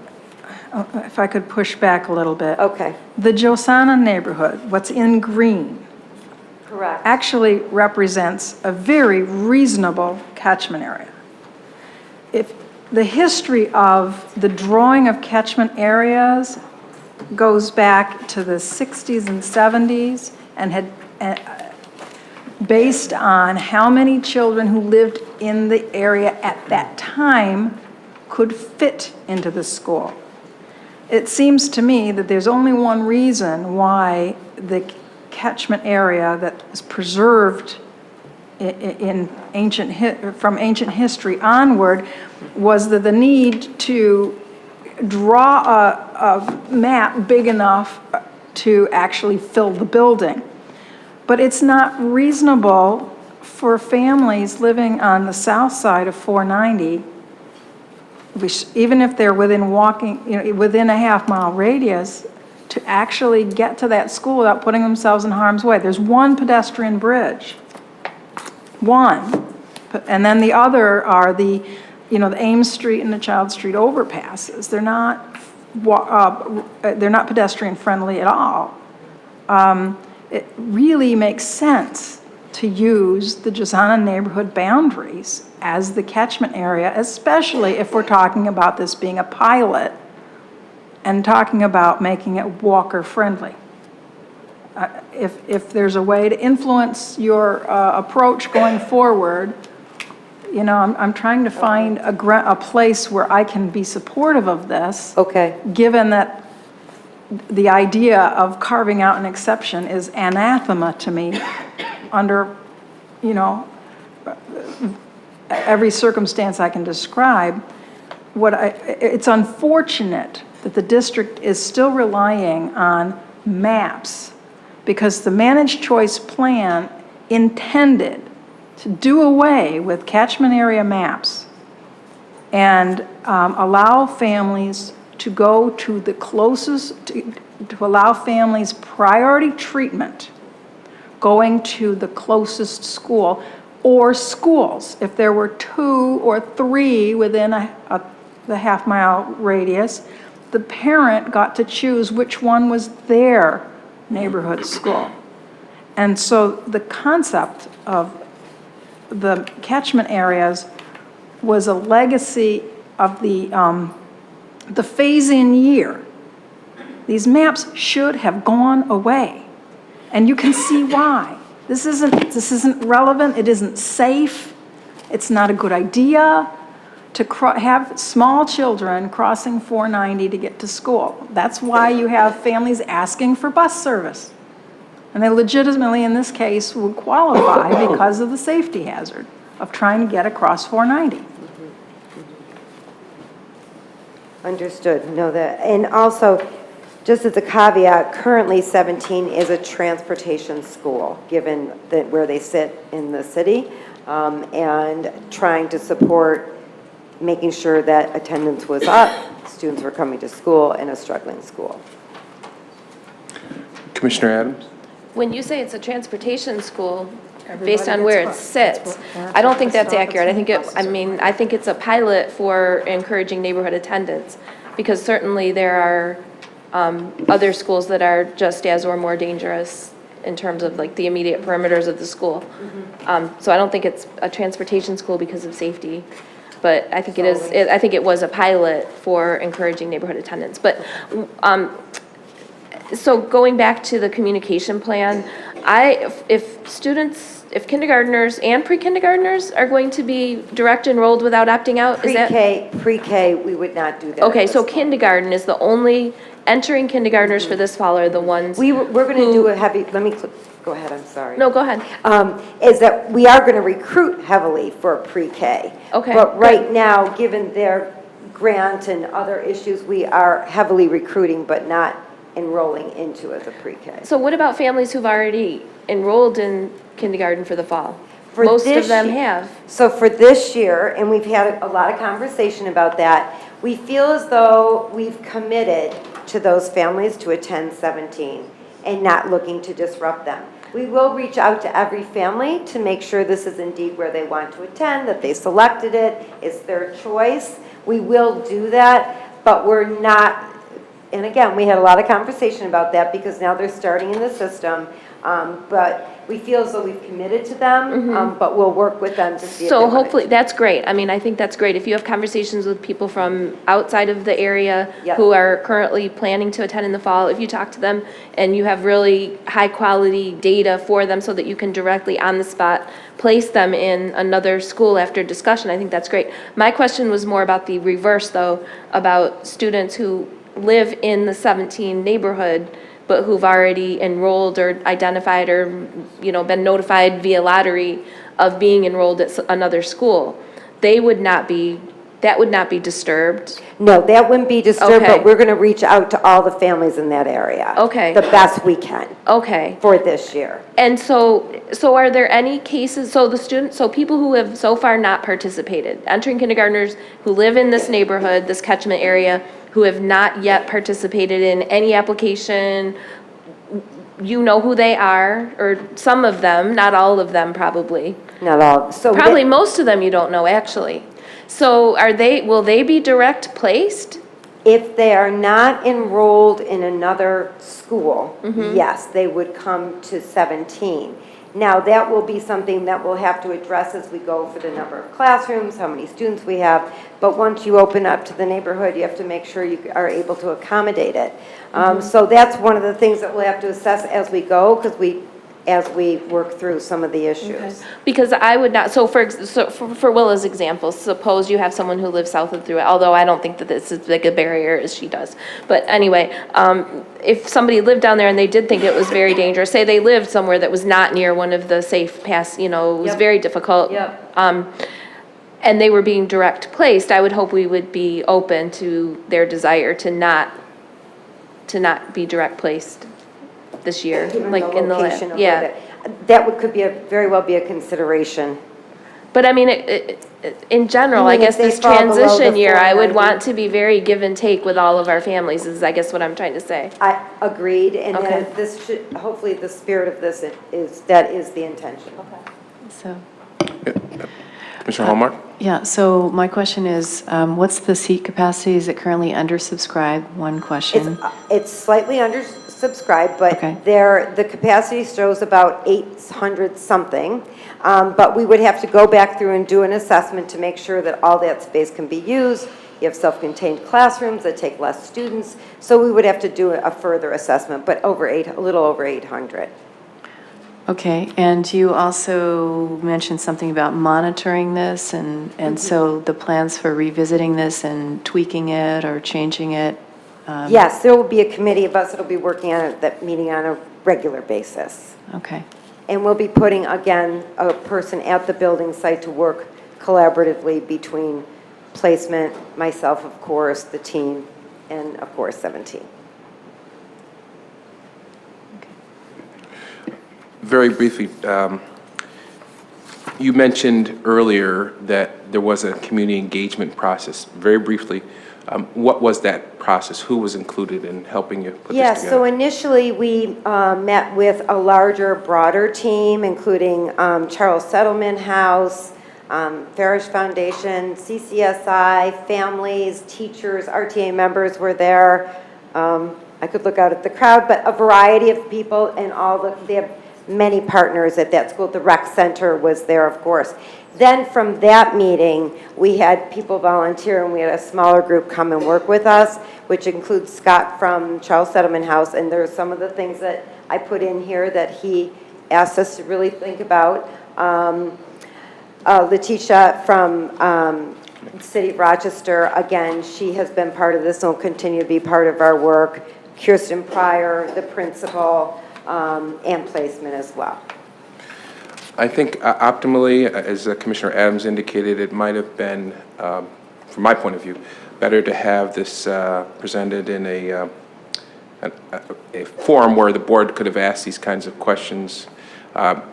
S12: if I could push back a little bit.
S10: Okay.
S12: The Josana neighborhood, what's in green,
S10: Correct.
S12: actually represents a very reasonable catchment area. If the history of the drawing of catchment areas goes back to the 60s and 70s and had based on how many children who lived in the area at that time could fit into the school. It seems to me that there's only one reason why the catchment area that was preserved from ancient history onward was the need to draw a map big enough to actually fill the building. But it's not reasonable for families living on the south side of 490, even if they're within within a half-mile radius, to actually get to that school without putting themselves in harm's way. There's one pedestrian bridge. One. And then the other are the Ames Street and the Child Street overpasses. They're not pedestrian friendly at all. It really makes sense to use the Josana neighborhood boundaries as the catchment area, especially if we're talking about this being a pilot and talking about making it walker friendly. If there's a way to influence your approach going forward, I'm trying to find a place where I can be supportive of this.
S10: Okay.
S12: Given that the idea of carving out an exception is anathema to me under, every circumstance I can describe. It's unfortunate that the district is still relying on maps, because the managed choice plan intended to do away with catchment area maps and allow families to go to the closest, to allow families priority treatment going to the closest school or schools. If there were 2 or 3 within the half-mile radius, the parent got to choose which one was their neighborhood school. And so the concept of the catchment areas was a legacy of the phase-in year. These maps should have gone away, and you can see why. This isn't relevant. It isn't safe. It's not a good idea to have small children crossing 490 to get to school. That's why you have families asking for bus service. And they legitimately, in this case, would qualify because of the safety hazard of trying to get across 490.
S10: Understood. No, and also, just as a caveat, currently 17 is a transportation school, given that where they sit in the city, and trying to support making sure that attendance was up, students were coming to school in a struggling school.
S1: Commissioner Adams?
S13: When you say it's a transportation school, based on where it sits, I don't think that's accurate. I think it's a pilot for encouraging neighborhood attendance, because certainly there are other schools that are just as or more dangerous in terms of like the immediate perimeters of the school. So I don't think it's a transportation school because of safety, but I think I think it was a pilot for encouraging neighborhood attendance. But so going back to the communication plan, if kindergartners and pre-kindergartners are going to be direct enrolled without opting out, is that?
S10: Pre-K, we would not do that.
S13: Okay, so kindergarten is the only entering kindergartners for this fall are the ones.
S10: We're going to do a heavy, let me, go ahead, I'm sorry.
S13: No, go ahead.
S10: Is that we are going to recruit heavily for pre-K.
S13: Okay,
S10: But right now, given their grant and other issues, we are heavily recruiting but not enrolling into as a pre-K.
S13: So what about families who've already enrolled in kindergarten for the fall?
S10: For
S13: Most of
S10: this
S13: them
S10: ye-
S13: have.
S10: So for this year, and we've had a lot of conversation about that, we feel as though we've committed to those families to attend 17 and not looking to disrupt them. We will reach out to every family to make sure this is indeed where they want to attend, that they selected it, it's their choice. We will do that, but we're not, and again, we had a lot of conversation about that because now they're starting in the system. But we feel as though we've committed to them, but we'll work with them to see if they
S13: So
S10: want to.
S13: hopefully, that's great. I mean, I think that's great. If you have conversations with people from outside of the area
S10: Yep.
S13: who are currently planning to attend in the fall, if you talk to them and you have really high-quality data for them so that you can directly, on the spot, place them in another school after discussion, I think that's great. My question was more about the reverse, though, about students who live in the 17 neighborhood but who've already enrolled or identified or, been notified via lottery of being enrolled at another school. That would not be disturbed.
S10: No, that wouldn't be disturbed,
S13: Okay.
S10: but we're going to reach out to all the families in that area.
S13: Okay.
S10: The best we can
S13: Okay.
S10: for this year.
S13: And so are there any cases, so people who have so far not participated, entering kindergartners who live in this neighborhood, this catchment area, who have not yet participated in any application, you know who they are, or some of them, not all of them probably.
S10: Not all. So
S13: Probably most of them you don't know, actually. So will they be direct placed?
S10: if they are not enrolled in another school, yes, they would come to 17. Now, that will be something that we'll have to address as we go for the number of classrooms, how many students we have. But once you open up to the neighborhood, you have to make sure you are able to accommodate it. So that's one of the things that we'll have to assess as we go, because as we work through some of the issues.
S13: Because I would not, so for Willa's example, suppose you have someone who lives south of Thruett, although I don't think that this is as big a barrier as she does. But anyway, if somebody lived down there and they did think it was very dangerous, say they lived somewhere that was not near one of the safe paths, it was
S10: Yep.
S13: very difficult.
S10: Yep.
S13: And they were being direct placed, I would hope we would be open to their desire to not be direct placed this year,
S10: Given
S13: like
S10: the
S13: in the
S10: location
S13: lab.
S10: of
S13: Yeah.
S10: where that could be very well be a consideration.
S13: But I mean, in general,
S10: You
S13: I
S10: mean if
S13: guess
S10: they
S13: this
S10: fall below the
S13: transition year, I would
S10: 490?
S13: want to be very give and take with all of our families, is I guess what I'm trying to say.
S10: I agreed, and
S13: Okay.
S10: this should, hopefully the spirit of this is the intention.
S11: So,
S1: Mr. Hallmark?
S11: yeah, so my question is, what's the seat capacity? Is it currently undersubscribed? One question.
S10: It's slightly undersubscribed, but
S11: Okay.
S10: the capacity shows about 800 something. But we would have to go back through and do an assessment to make sure that all that space can be used. You have self-contained classrooms that take less students, so we would have to do a further assessment, but a little over 800.
S11: Okay, and you also mentioned something about monitoring this, and so the plans for revisiting this and tweaking it or changing it?
S10: Yes, there will be a committee of us that'll be working on it, that meeting on a regular basis.
S11: Okay.
S10: And we'll be putting, again, a person at the building site to work collaboratively between placement, myself, of course, the team, and of course, 17.
S1: Very briefly, you mentioned earlier that there was a community engagement process. Very briefly, what was that process? Who was included in helping you put this
S10: Yes,
S1: together?
S10: so initially, we met with a larger, broader team, including Charles Settlement House, Farish Foundation, CCSI, families, teachers, RTA members were there. I could look out at the crowd, but a variety of people, and they have many partners at that school. The rec center was there, of course. Then from that meeting, we had people volunteer, and we had a smaller group come and work with us, which includes Scott from Charles Settlement House, and there's some of the things that I put in here that he asked us to really think about. Letitia from the City of Rochester, again, she has been part of this and will continue to be part of our work. Kirsten Pryor, the principal, and placement as well.
S1: I think optimally, as Commissioner Adams indicated, it might have been, from my point of view, better to have this presented in a forum where the board could have asked these kinds of questions,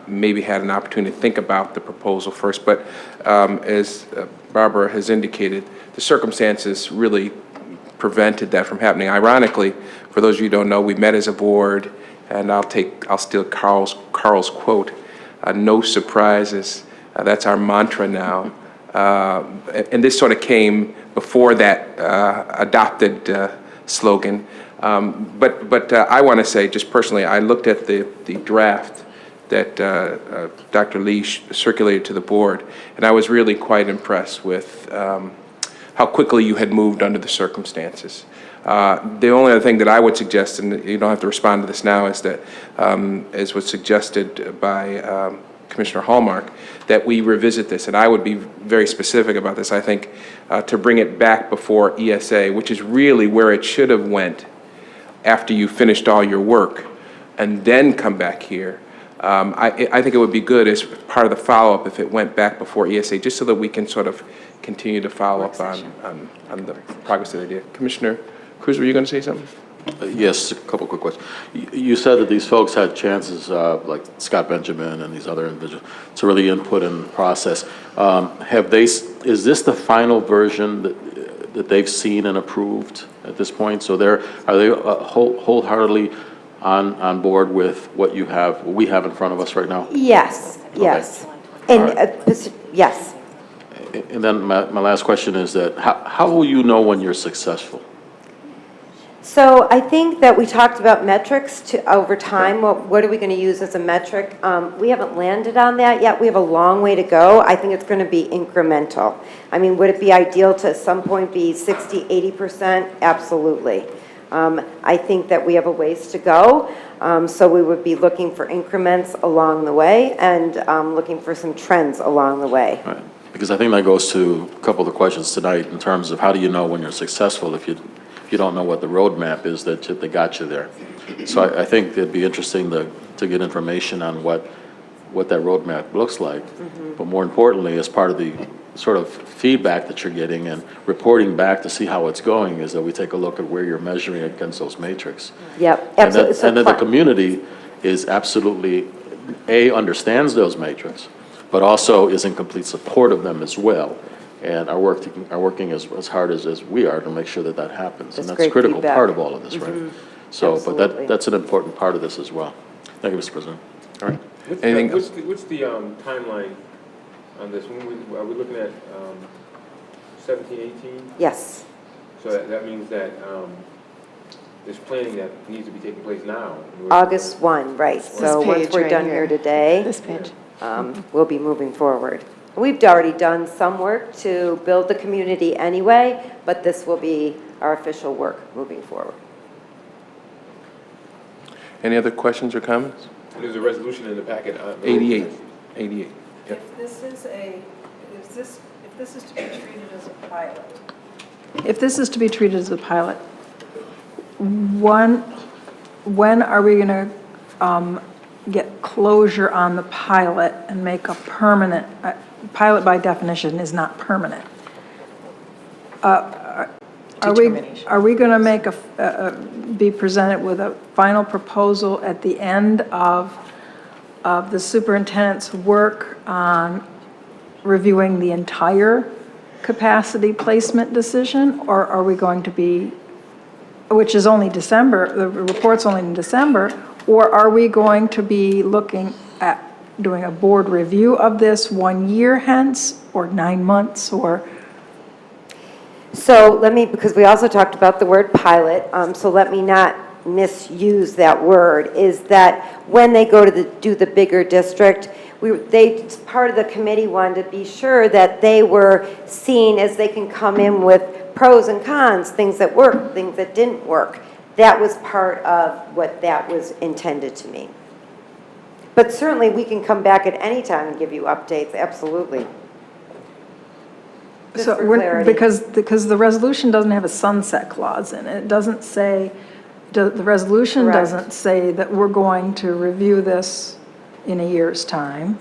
S1: maybe had an opportunity to think about the proposal first. But as Barbara has indicated, the circumstances really prevented that from happening. Ironically, for those of you who don't know, we met as a board, and I'll steal Carl's quote, no surprises. That's our mantra now. And this sort of came before that adopted slogan. But I want to say, just personally, I looked at the draft that Dr. Lee circulated to the board, and I was really quite impressed with how quickly you had moved under the circumstances. The only other thing that I would suggest, and you don't have to respond to this now, is that, as was suggested by Commissioner Hallmark, that we revisit this. And I would be very specific about this. I think to bring it back before ESA, which is really where it should have went after you finished all your work, and then come back here. I think it would be good as part of the follow-up if it went back before ESA, just so that we can sort of continue to follow up on the progress that they did. Commissioner Cruz, were you going to say something?
S14: Yes, a couple quick questions. You said that these folks had chances, like Scott Benjamin and these other individuals, to really input in the process. Is this the final version that they've seen and approved at this point? So are they wholeheartedly on board with what we have in front of us right now?
S10: Yes, yes. And, yes.
S14: And then my last question is that how will you know when you're successful?
S10: So I think that we talked about metrics over time. What are we going to use as a metric? We haven't landed on that yet. We have a long way to go. I think it's going to be incremental. I mean, would it be ideal to at some point be 60, 80%? Absolutely. I think that we have a ways to go. So we would be looking for increments along the way and looking for some trends along the way.
S14: Right. Because I think that goes to a couple of the questions tonight in terms of how do you know when you're successful if you don't know what the roadmap is that got you there. So I think it'd be interesting to get information on what that roadmap looks like. But more importantly, as part of the sort of feedback that you're getting and reporting back to see how it's going, is that we take a look at where you're measuring against those metrics.
S10: Yep, absolutely.
S14: And then the community is absolutely, understands those metrics, but also is in complete support of them as well, and are working as hard as we are to make sure that happens. And that's a critical part of all of this, right? So,
S10: Absolutely.
S14: but that's an important part of this as well. Thank you, Mr. President. All right.
S1: Anything else?
S15: What's the timeline on this? Are we looking at 17, 18?
S10: Yes.
S15: So that means that there's planning that needs to be taking place now.
S10: August 1, right. So once we're done here today,
S11: This page.
S10: we'll be moving forward. We've already done some work to build the community anyway, but this will be our official work moving forward.
S1: Any other questions or comments?
S15: And there's a resolution in the packet.
S1: 88. Yep.
S12: If this is to be treated as a pilot. If this is to be treated as a pilot, when are we going to get closure on the pilot and make a permanent, pilot by definition is not permanent. Are we going to make be presented with a final proposal at the end of the superintendent's work on reviewing the entire capacity placement decision, or are we going to be, which is only December, the report's only in December, or are we going to be looking at doing a board review of this 1 year hence, or 9 months, or?
S10: So because we also talked about the word pilot, so let me not misuse that word, is that when they go to do the bigger district, part of the committee wanted to be sure that they were seen as they can come in with pros and cons, things that worked, things that didn't work. That was part of what that was intended to mean. But certainly we can come back at any time and give you updates, absolutely.
S12: So because the resolution doesn't have a sunset clause in it. It doesn't say, the resolution
S10: Correct.
S12: doesn't say that we're going to review this in a year's time.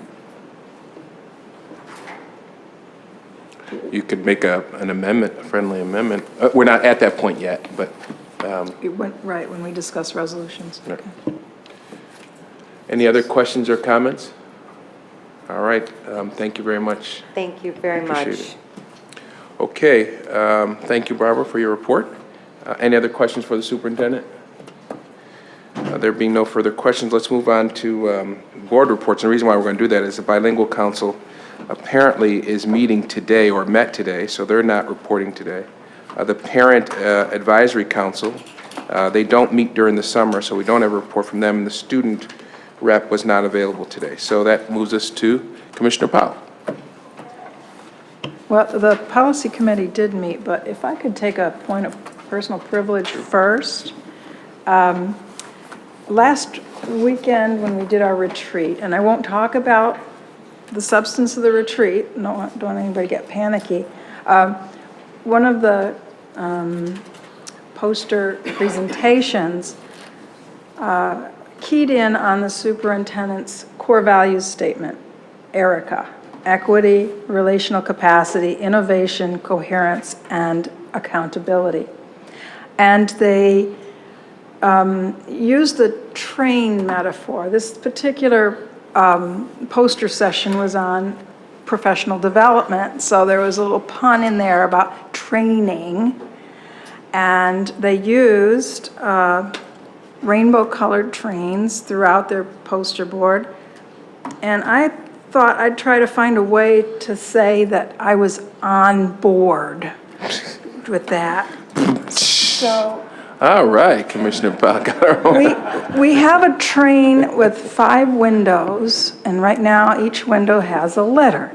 S1: You could make an amendment, a friendly amendment. We're not at that point yet, but,
S12: It went, right, when we discuss resolutions.
S1: Right. Any other questions or comments? All right, thank you very much.
S10: Thank you very much.
S1: Appreciate it. Okay, thank you, Barbara, for your report. Any other questions for the superintendent? There being no further questions, let's move on to board reports. And the reason why we're going to do that is the bilingual council apparently is meeting today or met today, so they're not reporting today. The parent advisory council, they don't meet during the summer, so we don't have a report from them. And the student rep was not available today. So that moves us to Commissioner Powell.
S12: Well, the policy committee did meet, but if I could take a point of personal privilege first. Last weekend when we did our retreat, and I won't talk about the substance of the retreat, don't want anybody get panicky. One of the poster presentations keyed in on the superintendent's core values statement, ERICA, equity, relational capacity, innovation, coherence, and accountability. And they used the train metaphor. This particular poster session was on professional development, so there was a little pun in there about training, and they used rainbow-colored trains throughout their poster board, and I thought I'd try to find a way to say that I was on board with that. So
S1: All right, Commissioner Powell got her own.
S12: we have a train with 5 windows, and right now each window has a letter.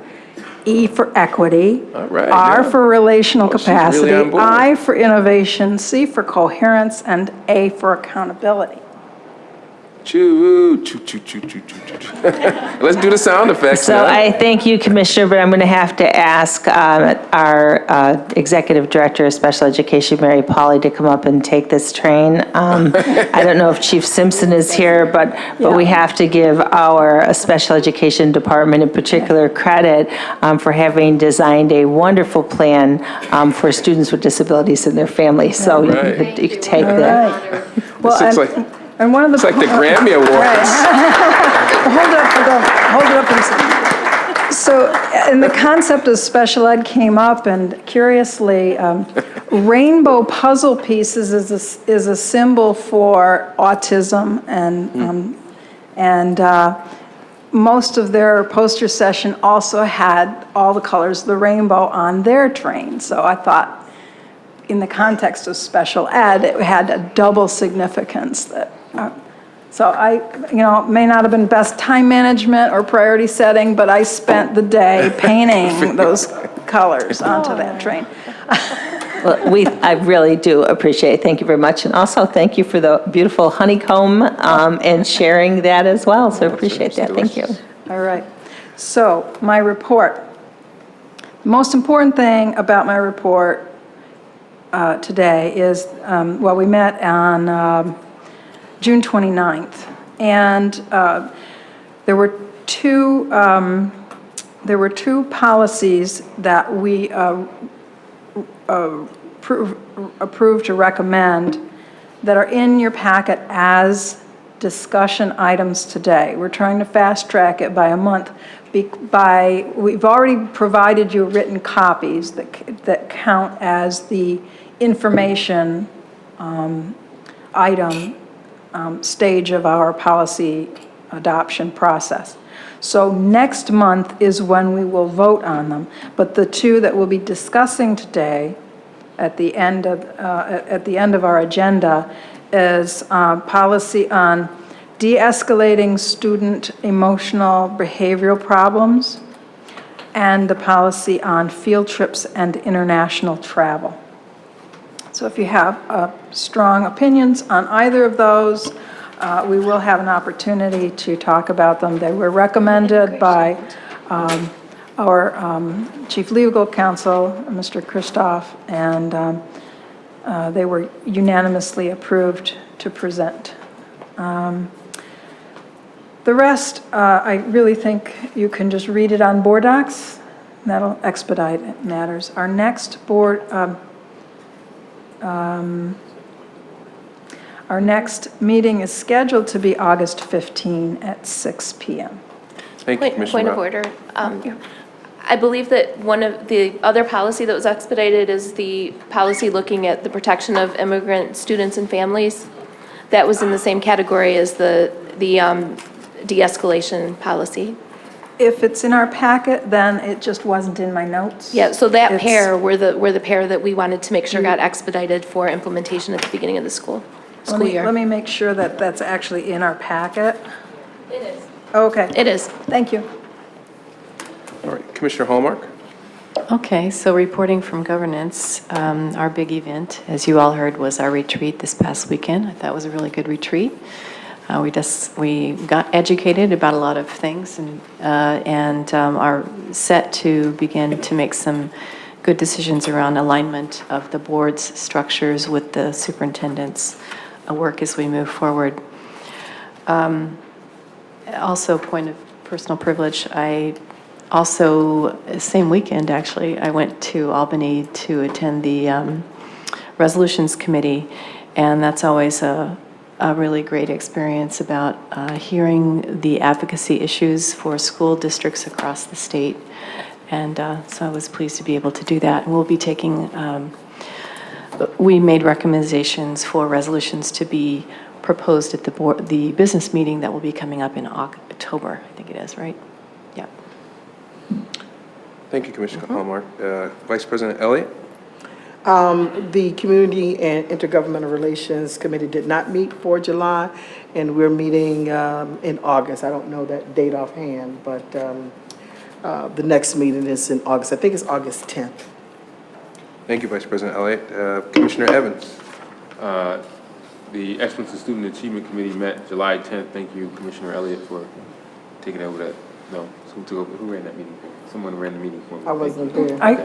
S12: E for equity,
S1: All right,
S12: R
S1: yeah.
S12: for relational
S1: Oh, she's really
S12: capacity,
S1: on board.
S12: I for innovation, C for coherence, and A for accountability.
S1: Choo, choo, choo, choo, choo, choo, choo. Let's do the sound effects
S9: So
S1: now.
S9: I thank you, Commissioner, but I'm going to have to ask our Executive Director of Special Education, Mary Pauley, to come up and take this train. I don't know if Chief Simpson is here, but we have to give our Special Education Department in particular credit for having designed a wonderful plan for students with disabilities and their families. So
S1: Right.
S9: you can take
S12: All
S9: that.
S12: right. Well,
S1: This looks like,
S12: and one of the
S1: it's like the Grammy Awards.
S12: Hold it up and see. So, and the concept of special ed came up, and curiously, rainbow puzzle pieces is a symbol for autism, and most of their poster session also had all the colors of the rainbow on their train. So I thought, in the context of special ed, it had a double significance that. So I, may not have been best time management or priority setting, but I spent the day painting those colors onto that train.
S9: Well, I really do appreciate it. Thank you very much. And also, thank you for the beautiful honeycomb and sharing that as well. So appreciate that. Thank you.
S12: All right. So my report. The most important thing about my report today is, we met on June 29th, and there were two policies that we approved to recommend that are in your packet as discussion items today. We're trying to fast track it by a month. We've already provided you written copies that count as the information item stage of our policy adoption process. So next month is when we will vote on them. But the two that we'll be discussing today at the end of our agenda is policy on de-escalating student emotional behavioral problems and the policy on field trips and international travel. So if you have strong opinions on either of those, we will have an opportunity to talk about them. They were recommended by our Chief Legal Counsel, Mr. Christoph, and they were unanimously approved to present. The rest, I really think you can just read it on board docs. That'll expedite matters. Our next our next meeting is scheduled to be August 15 at 6 p.m.
S1: Thank you, Commissioner
S13: Point of
S1: Rao.
S13: order. I believe that one of the other policy that was expedited is the policy looking at the protection of immigrant students and families. That was in the same category as the de-escalation policy.
S12: If it's in our packet, then it just wasn't in my notes.
S13: Yeah, so that
S12: It's-
S13: pair were the pair that we wanted to make sure got expedited for implementation at the beginning of the school year.
S12: Let me make sure that that's actually in our packet.
S13: It is.
S12: Okay.
S13: It is.
S12: Thank you.
S1: All right, Commissioner Hallmark?
S11: Okay, so reporting from governance, our big event, as you all heard, was our retreat this past weekend. I thought it was a really good retreat. We got educated about a lot of things and are set to begin to make some good decisions around alignment of the board's structures with the superintendent's work as we move forward. Also, point of personal privilege, I also, same weekend actually, I went to Albany to attend the Resolutions Committee, and that's always a really great experience about hearing the advocacy issues for school districts across the state. And so I was pleased to be able to do that. And we'll be taking, we made recommendations for resolutions to be proposed at the business meeting that will be coming up in October, I think it is, right? Yeah.
S1: Thank you, Commissioner Hallmark. Vice President Elliott?
S2: The Community and Intergovernmental Relations Committee did not meet for July, and we're meeting in August. I don't know that date offhand, but the next meeting is in August. I think it's August 10th.
S1: Thank you, Vice President Elliott. Commissioner Evans?
S15: The Excellence in Student Achievement Committee met July 10th. Thank you, Commissioner Elliott, for taking over that. No, who ran that meeting? Someone ran the meeting for me.
S2: I wasn't there.
S1: I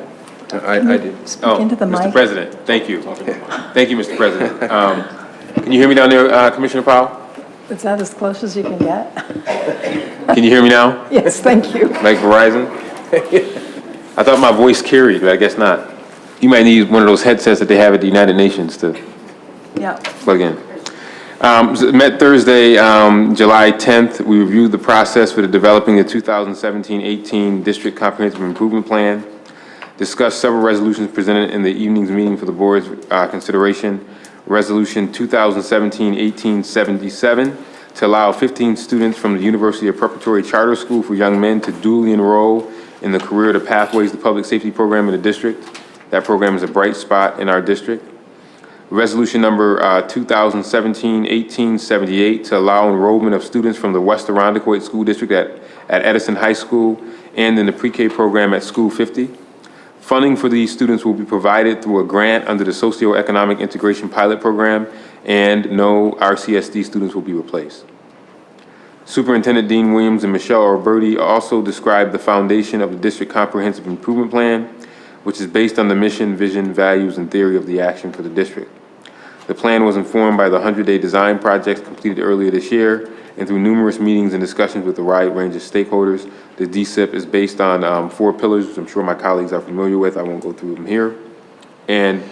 S1: did.
S12: Speak into the
S15: Mr.
S12: mic.
S15: President, thank you. Thank you, Mr. President. Can you hear me down there, Commissioner Powell?
S12: Is that as close as you can get?
S15: Can you hear me now?
S12: Yes, thank you.
S15: Like Verizon? I thought my voice carried, but I guess not. You might need one of those headsets that they have at the United Nations to
S12: Yeah.
S15: plug in. Met Thursday, July 10th. We reviewed the process for the developing the 2017-18 District Comprehensive Improvement Plan. Discussed several resolutions presented in the evening's meeting for the board's consideration. Resolution 2017-1877 to allow 15 students from the University of Preparatory Charter School for Young Men to dually enroll in the Career to Pathways to Public Safety program in the district. That program is a bright spot in our district. Resolution number 2017-1878 to allow enrollment of students from the West Irondequoit School District at Edison High School and in the pre-K program at School 50. Funding for these students will be provided through a grant under the Socioeconomic Integration Pilot Program, and no RCSD students will be replaced. Superintendent Dean Williams and Michelle Alberti also described the foundation of the District Comprehensive Improvement Plan, which is based on the mission, vision, values, and theory of the action for the district. The plan was informed by the 100-day design projects completed earlier this year, and through numerous meetings and discussions with a wide range of stakeholders. The DCIP is based on 4 pillars, which I'm sure my colleagues are familiar with. I won't go through them here. And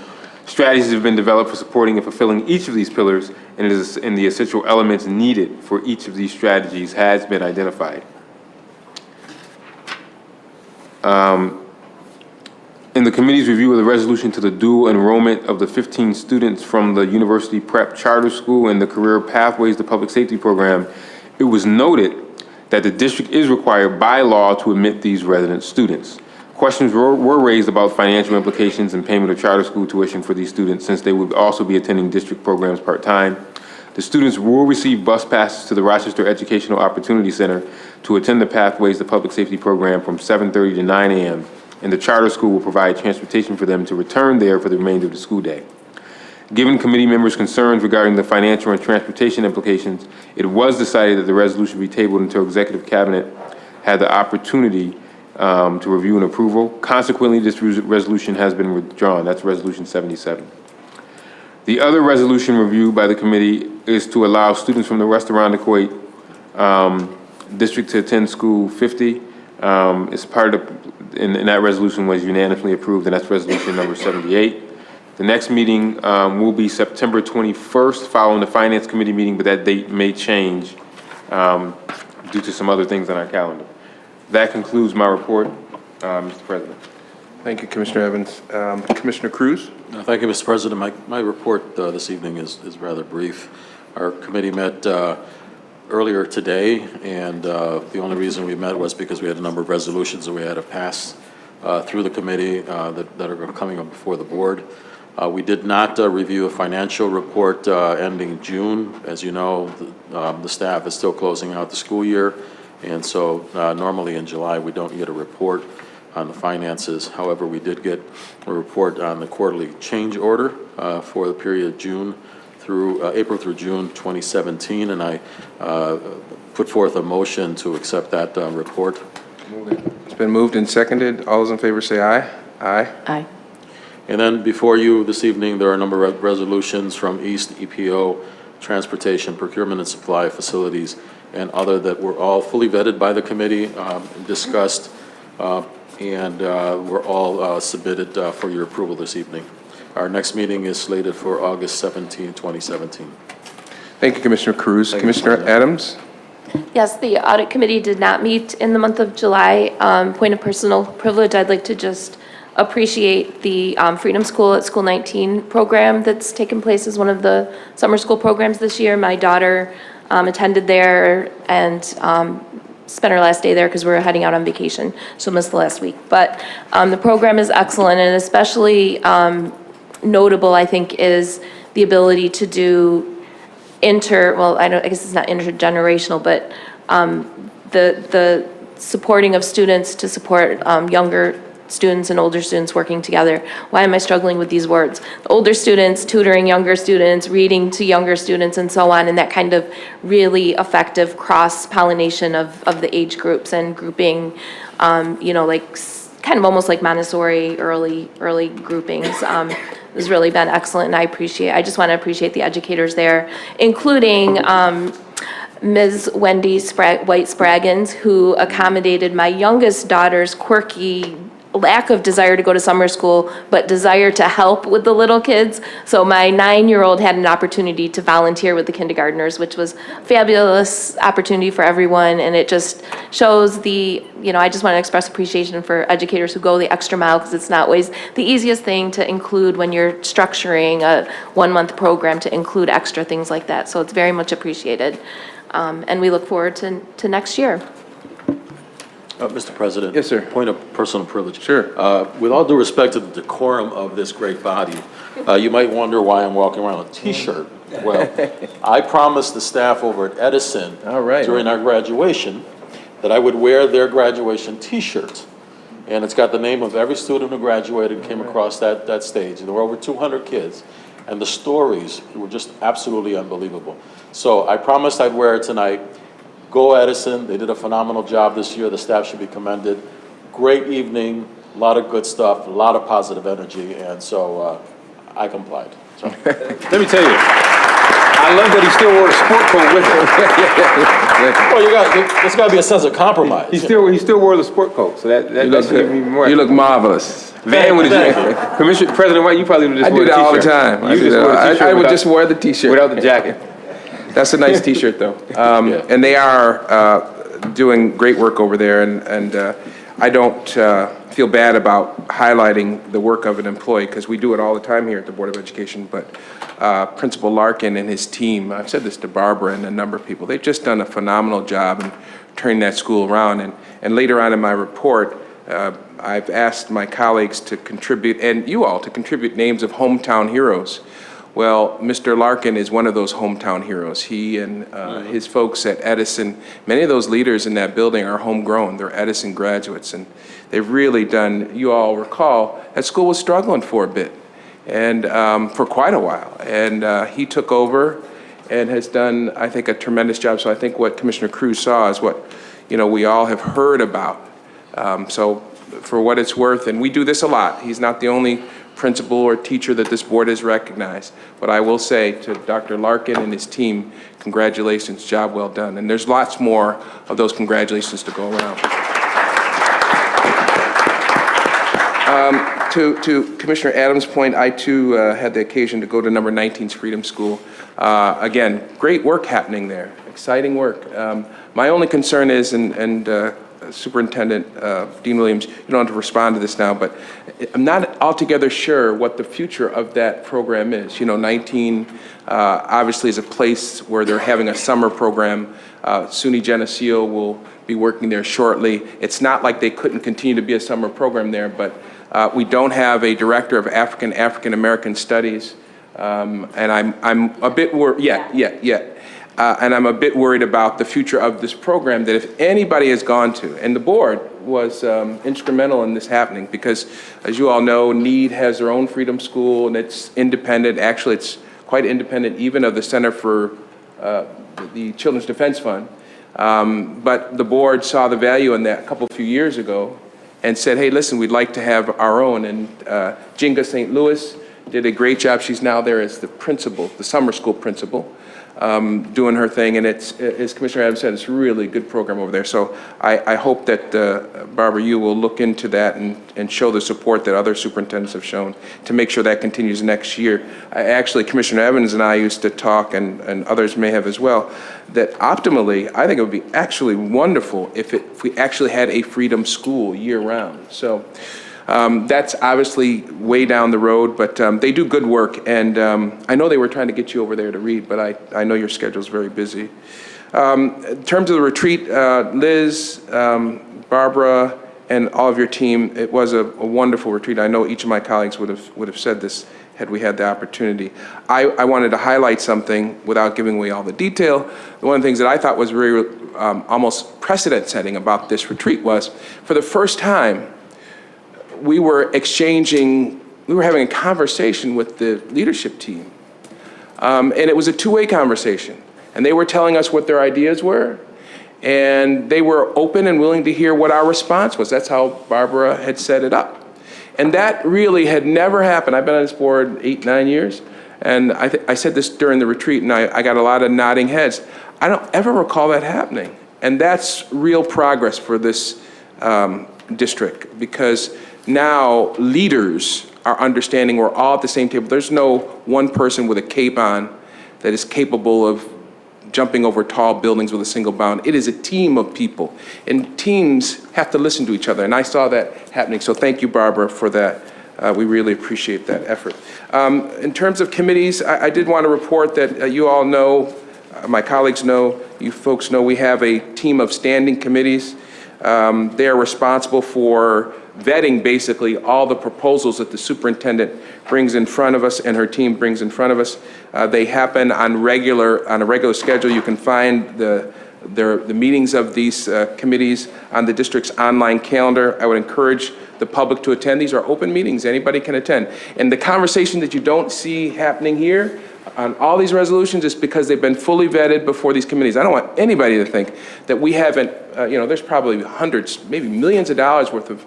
S15: strategies have been developed for supporting and fulfilling each of these pillars, and the essential elements needed for each of these strategies has been identified. In the committee's review of the resolution to the dual enrollment of the 15 students from the University Prep Charter School and the Career Pathways to Public Safety program, it was noted that the district is required by law to admit these resident students. Questions were raised about financial implications and payment of charter school tuition for these students, since they would also be attending district programs part-time. The students will receive bus passes to the Rochester Educational Opportunity Center to attend the Pathways to Public Safety program from 7:30 to 9 a.m., and the charter school will provide transportation for them to return there for the remainder of the school day. Given committee members' concerns regarding the financial and transportation implications, it was decided that the resolution be tabled until Executive Cabinet had the opportunity to review and approval. Consequently, this resolution has been withdrawn. That's Resolution 77. The other resolution reviewed by the committee is to allow students from the West Arundecoit district to attend School 50. It's part of, and that resolution was unanimously approved, and that's resolution number 78. The next meeting will be September 21st, following the Finance Committee meeting, but that date may change due to some other things on our calendar. That concludes my report, Mr. President.
S1: Thank you, Commissioner Evans. Commissioner Cruz?
S14: Thank you, Mr. President. My report this evening is rather brief. Our committee met earlier today, and the only reason we met was because we had a number of resolutions that we had to pass through the committee that are coming up before the board. We did not review a financial report ending June. As you know, the staff is still closing out the school year, and so normally in July we don't get a report on the finances. However, we did get a report on the quarterly change order for the period June through April through June 2017, and I put forth a motion to accept that report.
S1: It's been moved and seconded. All those in favor say aye. Aye.
S11: Aye.
S14: And then before you this evening, there are a number of resolutions from East EPO, Transportation, Procurement and Supply Facilities, and other that were all fully vetted by the committee, discussed, and were all submitted for your approval this evening. Our next meeting is slated for August 17, 2017.
S1: Thank you, Commissioner Cruz. Commissioner Adams?
S13: Yes, the audit committee did not meet in the month of July. Point of personal privilege, I'd like to just appreciate the Freedom School at School 19 program that's taken place as one of the summer school programs this year. My daughter attended there and spent her last day there because we were heading out on vacation, so missed the last week. But the program is excellent, and especially notable, I think, is the ability to do I guess it's not intergenerational, but the supporting of students to support younger students and older students working together. Why am I struggling with these words? Older students tutoring younger students, reading to younger students, and so on, and that kind of really effective cross-pollination of the age groups and grouping, like kind of almost like Montessori early groupings. Has really been excellent, and I just want to appreciate the educators there, including Ms. Wendy White-Spraggins, who accommodated my youngest daughter's quirky lack of desire to go to summer school, but desire to help with the little kids. So my 9-year-old had an opportunity to volunteer with the kindergartners, which was a fabulous opportunity for everyone, and it just shows I just want to express appreciation for educators who go the extra mile, because it's not always the easiest thing to include when you're structuring a 1-month program, to include extra things like that. So it's very much appreciated. And we look forward to next year.
S14: Mr. President.
S1: Yes, sir.
S14: Point of personal privilege.
S1: Sure.
S14: With all due respect to the decorum of this great body, you might wonder why I'm walking around with a T-shirt. Well, I promised the staff over at Edison during our graduation that I would wear their graduation T-shirt. And it's got the name of every student who graduated and came across that stage. And there were over 200 kids. And the stories were just absolutely unbelievable. So I promised I'd wear it tonight. Go Edison, they did a phenomenal job this year. The staff should be commended. Great evening, a lot of good stuff, a lot of positive energy, and so I complied. So.
S15: Let me tell you, I love that he still wore a sport coat with it.
S14: Well, there's got to be a sense of compromise.
S15: He still wore the sport coat, so that should give me more.
S1: You look marvelous.
S15: Van would have Commissioner President White, you probably would have just
S1: I
S15: wore
S1: do
S15: the
S1: that all the
S15: t-shirt.
S1: time.
S15: I
S1: would just wear the T-shirt.
S15: Without the jacket.
S1: That's a nice T-shirt, though. And they are doing great work over there, and I don't feel bad about highlighting the work of an employee, because we do it all the time here at the Board of Education, but Principal Larkin and his team, I've said this to Barbara and a number of people, they've just done a phenomenal job in turning that school around. And later on in my report, I've asked my colleagues to contribute, and you all to contribute, names of hometown heroes. Well, Mr. Larkin is one of those hometown heroes. He and his folks at Edison, many of those leaders in that building are homegrown. They're Edison graduates, and they've really done, you all recall, that school was struggling for a bit, and for quite a while. And he took over and has done, I think, a tremendous job. So I think what Commissioner Cruz saw is what, we all have heard about. So for what it's worth, and we do this a lot. He's not the only principal or teacher that this board has recognized. But I will say to Dr. Larkin and his team, congratulations, job well done. And there's lots more of those congratulations to go around. To Commissioner Adams' point, I too had the occasion to go to number 19's Freedom School. Again, great work happening there, exciting work. My only concern is, and Superintendent Dean Williams, you don't have to respond to this now, but I'm not altogether sure what the future of that program is. You know, 19 obviously is a place where they're having a summer program. SUNY Geneseo will be working there shortly. It's not like they couldn't continue to be a summer program there, but we don't have a director of African American Studies, and I'm a bit worried. And I'm a bit worried about the future of this program, that if anybody has gone to, and the board was instrumental in this happening, because as you all know, Need has their own Freedom School, and it's independent. Actually, it's quite independent even of the Center for the Children's Defense Fund. But the board saw the value in that a few years ago and said, hey, listen, we'd like to have our own. And Jinga St. Louis did a great job. She's now there as the principal, the summer school principal, doing her thing. And it's, as Commissioner Adams said, it's a really good program over there. So I hope that, Barbara, you will look into that and show the support that other superintendents have shown to make sure that continues next year. Actually, Commissioner Evans and I used to talk, and others may have as well, that optimally, I think it would be actually wonderful if we actually had a Freedom School year-round. So that's obviously way down the road, but they do good work, and I know they were trying to get you over there to read, but I know your schedule's very busy. In terms of the retreat, Liz, Barbara, and all of your team, it was a wonderful retreat. I know each of my colleagues would have said this had we had the opportunity. I wanted to highlight something without giving away all the detail. One of the things that I thought was very almost precedent-setting about this retreat was, for the first time, we were having a conversation with the leadership team. And it was a two-way conversation. And they were telling us what their ideas were, and they were open and willing to hear what our response was. That's how Barbara had set it up. And that really had never happened. I've been on this board 8, 9 years, and I said this during the retreat, and I got a lot of nodding heads. I don't ever recall that happening. And that's real progress for this district, because now leaders are understanding we're all at the same table. There's no one person with a cape on that is capable of jumping over tall buildings with a single bound. It is a team of people, and teams have to listen to each other, and I saw that happening. So thank you, Barbara, for that. We really appreciate that effort. In terms of committees, I did want to report that you all know, my colleagues know, you folks know, we have a team of standing committees. They are responsible for vetting basically all the proposals that the superintendent brings in front of us and her team brings in front of us. They happen on a regular schedule. You can find the meetings of these committees on the district's online calendar. I would encourage the public to attend. These are open meetings. Anybody can attend. And the conversation that you don't see happening here on all these resolutions is because they've been fully vetted before these committees. I don't want anybody to think that we haven't, there's probably hundreds, maybe millions of dollars worth of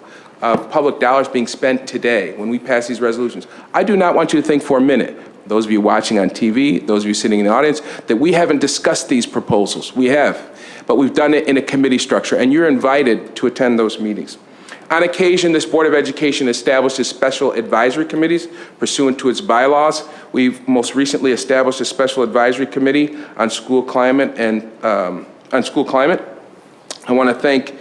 S1: public dollars being spent today when we pass these resolutions. I do not want you to think for a minute, those of you watching on TV, those of you sitting in the audience, that we haven't discussed these proposals. We have, but we've done it in a committee structure, and you're invited to attend those meetings. On occasion, this Board of Education establishes special advisory committees pursuant to its bylaws. We've most recently established a special advisory committee on school climate and I want to thank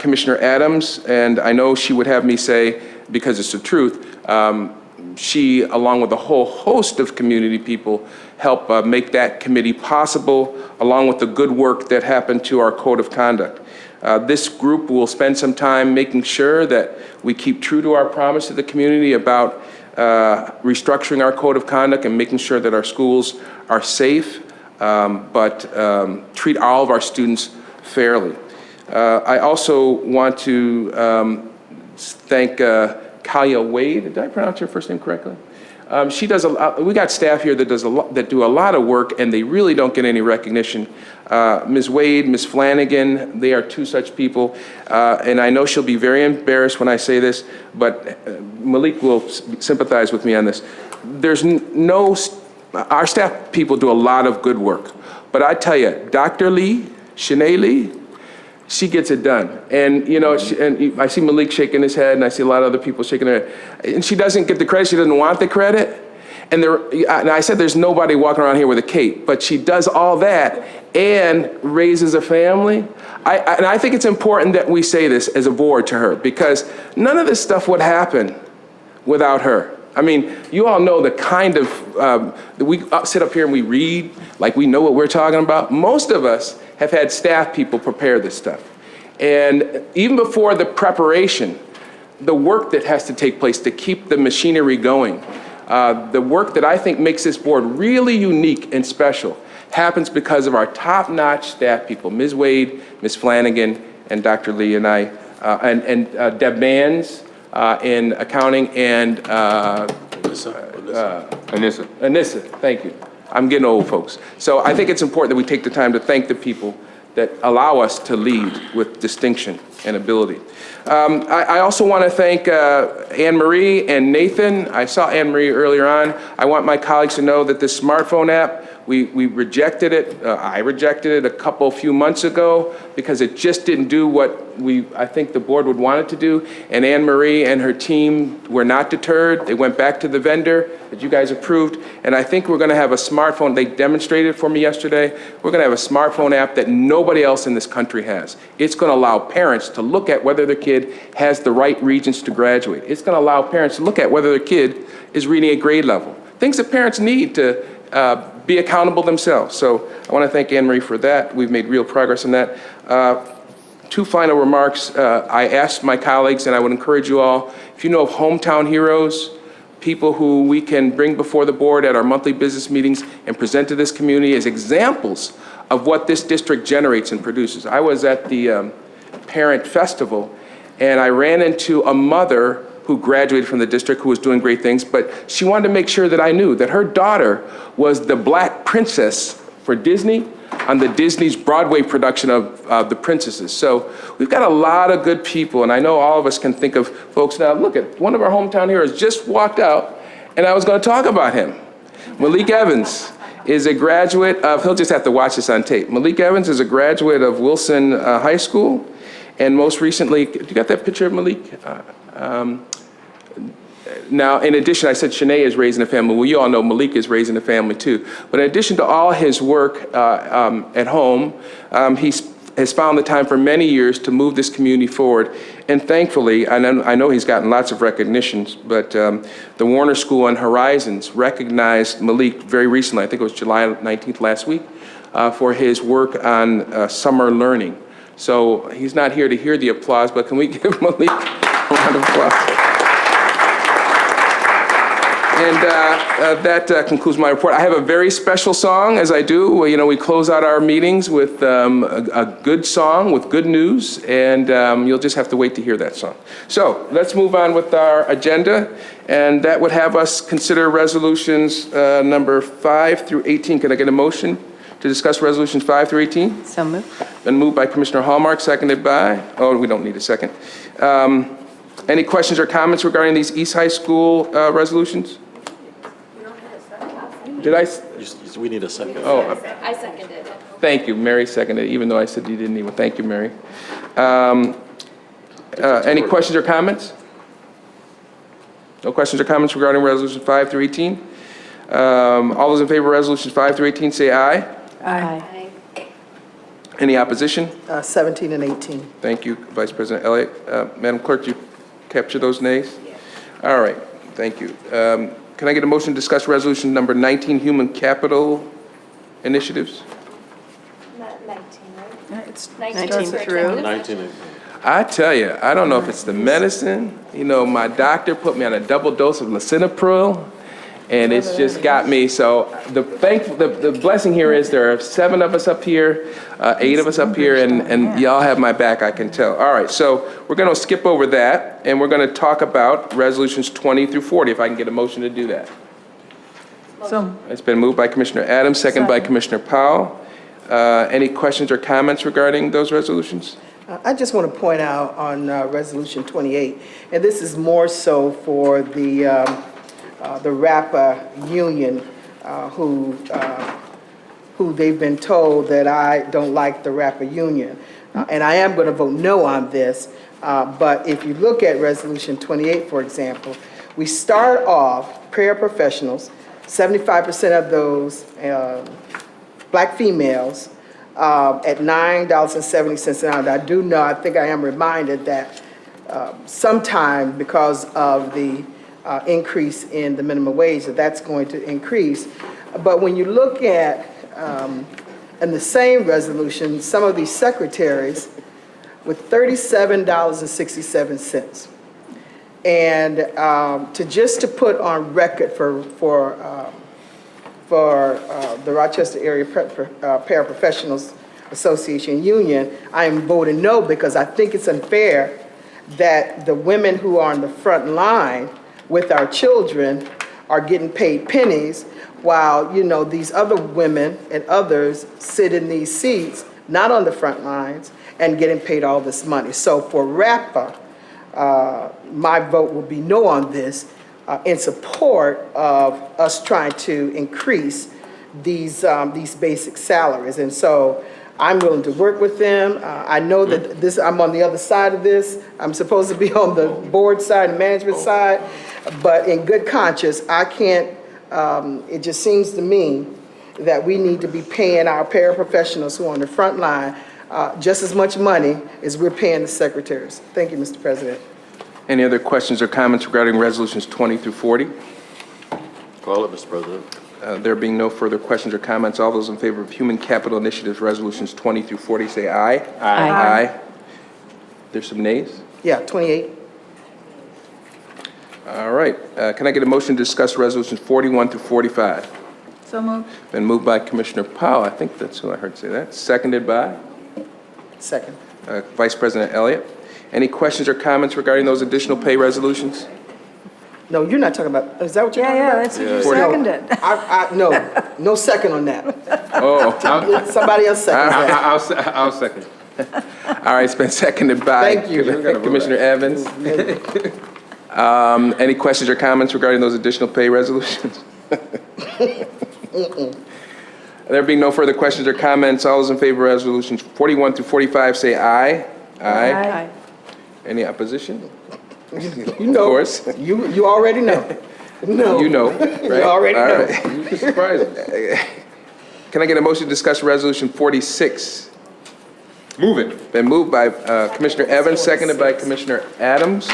S1: Commissioner Adams, and I know she would have me say, because it's the truth, she, along with a whole host of community people, help make that committee possible, along with the good work that happened to our code of conduct. This group will spend some time making sure that we keep true to our promise to the community about restructuring our code of conduct and making sure that our schools are safe, but treat all of our students fairly. I also want to thank Kalia Wade. Did I pronounce your first name correctly? She does we got staff here that that do a lot of work, and they really don't get any recognition. Ms. Wade, Ms. Flanagan, they are two such people, and I know she'll be very embarrassed when I say this, but Malik will sympathize with me on this. Our staff people do a lot of good work, but I tell you, Dr. Lee, Shanae Lee, she gets it done. And, you know, and I see Malik shaking his head, and I see a lot of other people shaking their head. And she doesn't get the credit. She doesn't want the credit. And I said there's nobody walking around here with a cape, but she does all that and raises a family. And I think it's important that we say this as a board to her, because none of this stuff would happen without her. I mean, you all know the kind of, we sit up here and we read like we know what we're talking about. Most of us have had staff people prepare this stuff. And even before the preparation, the work that has to take place to keep the machinery going, the work that I think makes this board really unique and special happens because of our top-notch staff people, Ms. Wade, Ms. Flanagan, and Dr. Lee and I, and Deb Mans in accounting, and Anissa, thank you. I'm getting old, folks. So I think it's important that we take the time to thank the people that allow us to lead with distinction and ability. I also want to thank Anne Marie and Nathan. I saw Anne Marie earlier on. I want my colleagues to know that this smartphone app, we rejected it. I rejected it a few months ago because it just didn't do what I think the board would want it to do. And Anne Marie and her team were not deterred. They went back to the vendor that you guys approved. And I think we're going to have a smartphone. They demonstrated for me yesterday. We're going to have a smartphone app that nobody else in this country has. It's going to allow parents to look at whether their kid has the right regents to graduate. It's going to allow parents to look at whether their kid is reading at grade level. Things that parents need to be accountable themselves. So I want to thank Anne Marie for that. We've made real progress on that. Two final remarks. I asked my colleagues, and I would encourage you all, if you know of hometown heroes, people who we can bring before the board at our monthly business meetings and present to this community as examples of what this district generates and produces. I was at the parent festival, and I ran into a mother who graduated from the district, who was doing great things, but she wanted to make sure that I knew that her daughter was the black princess for Disney on the Disney's Broadway production of The Princesses. So we've got a lot of good people, and I know all of us can think of folks now. Look at one of our hometown heroes just walked out, and I was going to talk about him. Malik Evans is a graduate of, he'll just have to watch this on tape. Malik Evans is a graduate of Wilson High School, and most recently, you got that picture of Malik? Now, in addition, I said Shanae is raising a family. Well, you all know Malik is raising a family too. But in addition to all his work at home, he has found the time for many years to move this community forward. And thankfully, I know he's gotten lots of recognitions, but the Warner School on Horizons recognized Malik very recently, I think it was July 19th last week, for his work on summer learning. So he's not here to hear the applause, but can we give Malik a round of applause? And that concludes my report. I have a very special song, as I do. You know, we close out our meetings with a good song with good news, and you'll just have to wait to hear that song. So let's move on with our agenda, and that would have us consider resolutions number 5 through 18. Can I get a motion to discuss resolutions 5 through 18?
S11: So moved.
S1: Been moved by Commissioner Hallmark, seconded by, oh, we don't need a second. Any questions or comments regarding these East High School resolutions? Did I?
S14: We need a second.
S1: Oh,
S13: I seconded it.
S1: thank you. Mary seconded it, even though I said you didn't even. Thank you, Mary. Any questions or comments? No questions or comments regarding resolutions 5 through 18? All those in favor of resolutions 5 through 18 say aye.
S12: Aye.
S1: Any opposition?
S2: 17 and 18.
S1: Thank you, Vice President Elliott. Madam Clerk, you capture those nays? Yes. All right, thank you. Can I get a motion to discuss resolution number 19, human capital initiatives?
S13: Not 19, right?
S12: It's
S11: 19 through.
S14: 19.
S1: I tell you, I don't know if it's the medicine. You know, my doctor put me on a double dose of lisinopril, and it's just got me. So the blessing here is there are 7 of us up here, 8 of us up here, and y'all have my back, I can tell. All right, so we're going to skip over that, and we're going to talk about resolutions 20 through 40, if I can get a motion to do that.
S12: So,
S1: It's been moved by Commissioner Adams, second by Commissioner Powell. Any questions or comments regarding those resolutions?
S2: I just want to point out on Resolution 28, and this is more so for the RAPA union who they've been told that I don't like the RAPA union. And I am going to vote no on this, but if you look at Resolution 28, for example, we start off paraprofessionals, 75% of those black females, at $9.70 an hour. I do know, I think I am reminded that sometime because of the increase in the minimum wage, that's going to increase. But when you look at, in the same resolution, some of these secretaries with $37.67. And to put on record for the Rochester Area Paraprofessionals Association Union, I am voting no because I think it's unfair that the women who are on the front line with our children are getting paid pennies while, these other women and others sit in these seats, not on the front lines, and getting paid all this money. So for RAPA, my vote will be no on this, in support of us trying to increase these basic salaries. And so I'm willing to work with them. I know that I'm on the other side of this. I'm supposed to be on the board side and management side, but in good conscience, I can't, it just seems to me that we need to be paying our paraprofessionals who are on the front line just as much money as we're paying the secretaries. Thank you, Mr. President.
S1: Any other questions or comments regarding resolutions 20 through 40?
S14: Call it, Mr. President.
S1: There being no further questions or comments, all those in favor of Human Capital Initiatives resolutions 20 through 40 say aye.
S12: Aye.
S1: Aye. There's some nays?
S2: Yeah, 28.
S1: All right. Can I get a motion to discuss resolutions 41 through 45?
S12: so moved.
S1: Been moved by Commissioner Powell. I think that's who I heard say that. Seconded by
S2: Second.
S1: Vice President Elliott. Any questions or comments regarding those additional pay resolutions?
S2: No, you're not talking about, is that what you're talking
S12: Yeah,
S2: about?
S12: that's what you seconded.
S2: No second on that.
S1: Oh,
S2: Somebody else seconds that.
S15: I'll second.
S1: all right. It's been seconded by
S2: Thank you.
S1: Commissioner Evans. Any questions or comments regarding those additional pay resolutions? There being no further questions or comments, all those in favor of resolutions 41 through 45 say aye.
S12: Aye.
S1: Any opposition?
S2: You know.
S1: Of course.
S2: You already know. No.
S1: You know, right?
S2: You already
S1: All
S2: know.
S1: right.
S15: You can surprise us.
S1: Can I get a motion to discuss resolution 46?
S15: Move it.
S1: Been moved by Commissioner Evans, seconded by Commissioner Adams.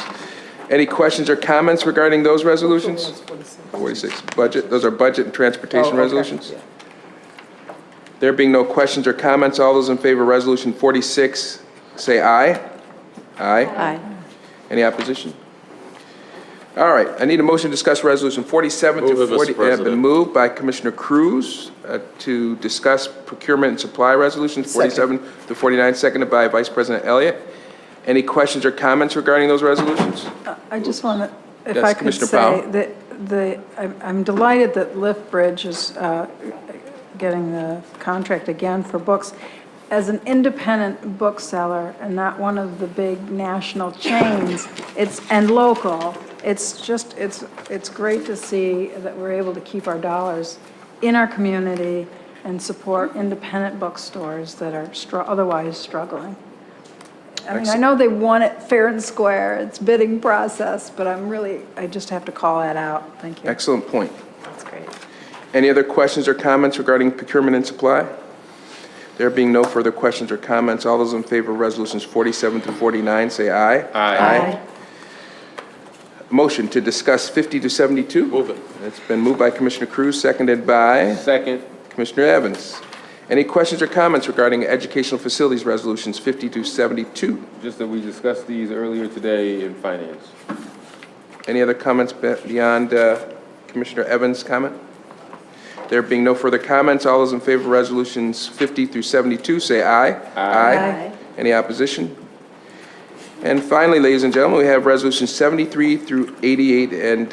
S1: Any questions or comments regarding those resolutions? 46, budget, those are budget and transportation
S2: okay.
S1: resolutions.
S2: Yeah.
S1: There being no questions or comments, all those in favor of resolution 46 say aye. Aye.
S11: Aye.
S1: Any opposition? All right, I need a motion to discuss resolution 47
S14: Move
S1: through
S14: it, Mr.
S1: 40.
S14: President.
S1: Been moved by Commissioner Cruz to discuss procurement and supply resolutions 47 through 49, seconded by Vice President Elliott. Any questions or comments regarding those resolutions?
S12: I just want to, if
S1: Yes,
S12: I could
S1: Commissioner
S12: say,
S1: Powell.
S12: I'm delighted that Lift Bridge is getting the contract again for books. As an independent bookseller and not one of the big national chains, and local, it's great to see that we're able to keep our dollars in our community and support independent bookstores that are otherwise struggling. I mean, I know they won it fair and square, it's bidding process, but I just have to call that out. Thank you.
S1: Excellent point.
S12: That's great.
S1: Any other questions or comments regarding procurement and supply? There being no further questions or comments, all those in favor of resolutions 47 through 49 say aye.
S12: Aye.
S1: Motion to discuss 50 to 72.
S14: Move it.
S1: It's been moved by Commissioner Cruz, seconded by
S15: Second.
S1: Commissioner Evans. Any questions or comments regarding educational facilities resolutions 50 to 72?
S15: Just that we discussed these earlier today in finance.
S1: Any other comments beyond Commissioner Evans' comment? There being no further comments, all those in favor of resolutions 50 through 72 say aye.
S12: Aye.
S1: Any opposition? And finally, ladies and gentlemen, we have resolutions 73 through 88, and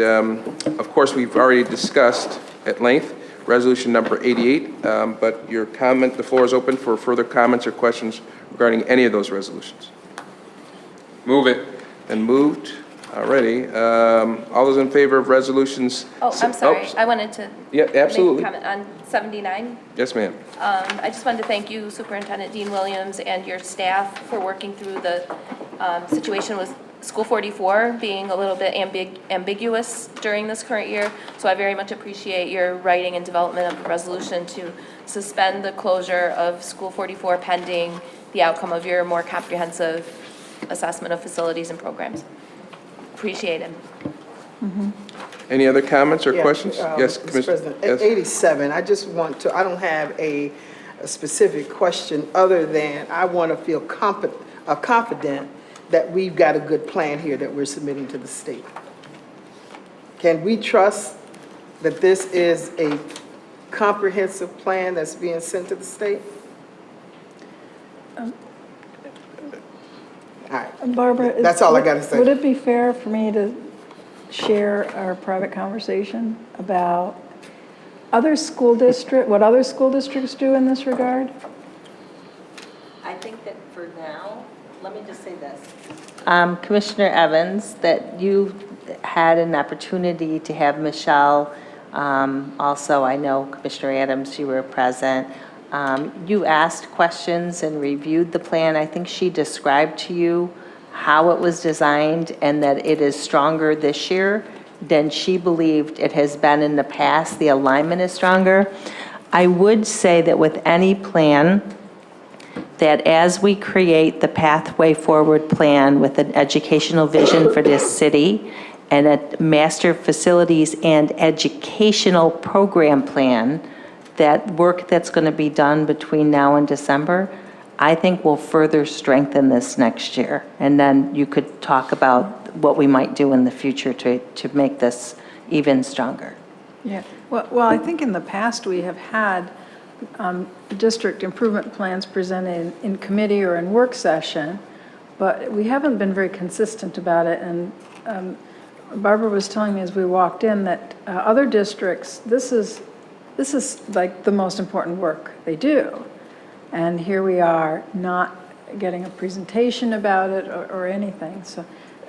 S1: of course, we've already discussed at length, resolution number 88, but your comment, the floor is open for further comments or questions regarding any of those resolutions.
S15: Move it.
S1: And moved already. All those in favor of resolutions?
S13: Oh, I'm sorry, I wanted to
S1: Yeah, absolutely.
S13: make a comment on 79.
S1: Yes, ma'am.
S13: I just wanted to thank you, Superintendent Dean Williams, and your staff for working through the situation with School 44 being a little bit ambiguous during this current year. So I very much appreciate your writing and development of a resolution to suspend the closure of School 44 pending the outcome of your more comprehensive assessment of facilities and programs. Appreciate it.
S1: Any other comments or
S2: Yeah,
S1: questions? Yes,
S2: Mr.
S1: Commissioner.
S2: President,
S1: Yes.
S2: at 87, I just want to, I don't have a specific question other than I want to feel confident that we've got a good plan here that we're submitting to the state. Can we trust that this is a comprehensive plan that's being sent to the state? All right.
S12: Barbara?
S2: That's all I gotta say.
S12: Would it be fair for me to share our private conversation about what other school districts do in this regard?
S9: I think that for now, let me just say this. Commissioner Evans, that you had an opportunity to have Michelle, also I know Commissioner Adams, you were present. You asked questions and reviewed the plan. I think she described to you how it was designed and that it is stronger this year than she believed it has been in the past. The alignment is stronger. I would say that with any plan, that as we create the Pathway Forward plan with an educational vision for this city and a master facilities and educational program plan, that work that's going to be done between now and December, I think will further strengthen this next year. And then you could talk about what we might do in the future to make this even stronger.
S12: Yeah, well, I think in the past we have had district improvement plans presented in committee or in work session, but we haven't been very consistent about it. And Barbara was telling me as we walked in that other districts, this is like the most important work they do. And here we are not getting a presentation about it or anything. So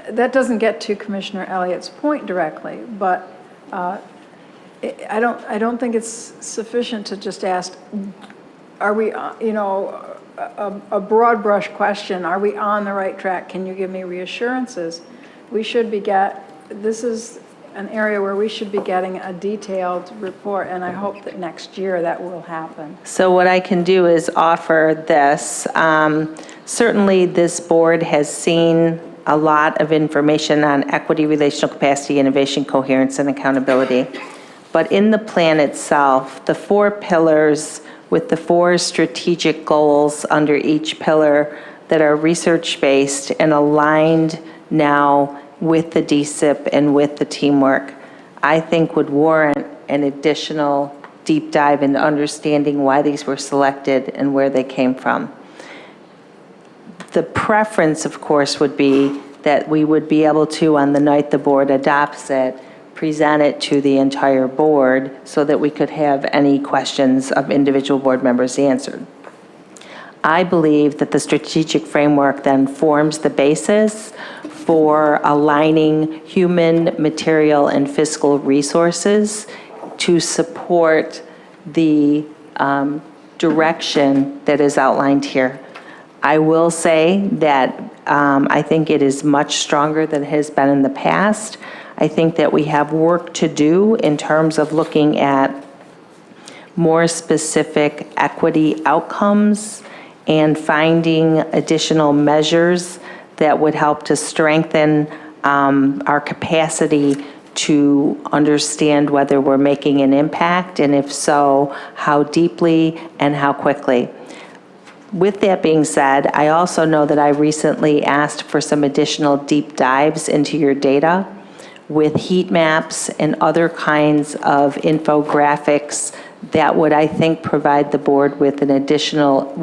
S12: that doesn't get to Commissioner Elliott's point directly, but I don't think it's sufficient to just ask, are we, a broad brush question, are we on the right track? Can you give me reassurances? We should be this is an area where we should be getting a detailed report, and I hope that next year that will happen.
S9: So what I can do is offer this. Certainly, this board has seen a lot of information on equity, relational capacity, innovation, coherence, and accountability. But in the plan itself, the 4 pillars with the 4 strategic goals under each pillar that are research-based and aligned now with the DSIP and with the teamwork, I think would warrant an additional deep dive into understanding why these were selected and where they came from. The preference, of course, would be that we would be able to, on the night the board adopts it, present it to the entire board so that we could have any questions of individual board members answered. I believe that the strategic framework then forms the basis for aligning human, material, and fiscal resources to support the direction that is outlined here. I will say that I think it is much stronger than it has been in the past. I think that we have work to do in terms of looking at more specific equity outcomes and finding additional measures that would help to strengthen our capacity to understand whether we're making an impact, and if so, how deeply and how quickly. With that being said, I also know that I recently asked for some additional deep dives into your data with heat maps and other kinds of infographics that would, I think, provide the board with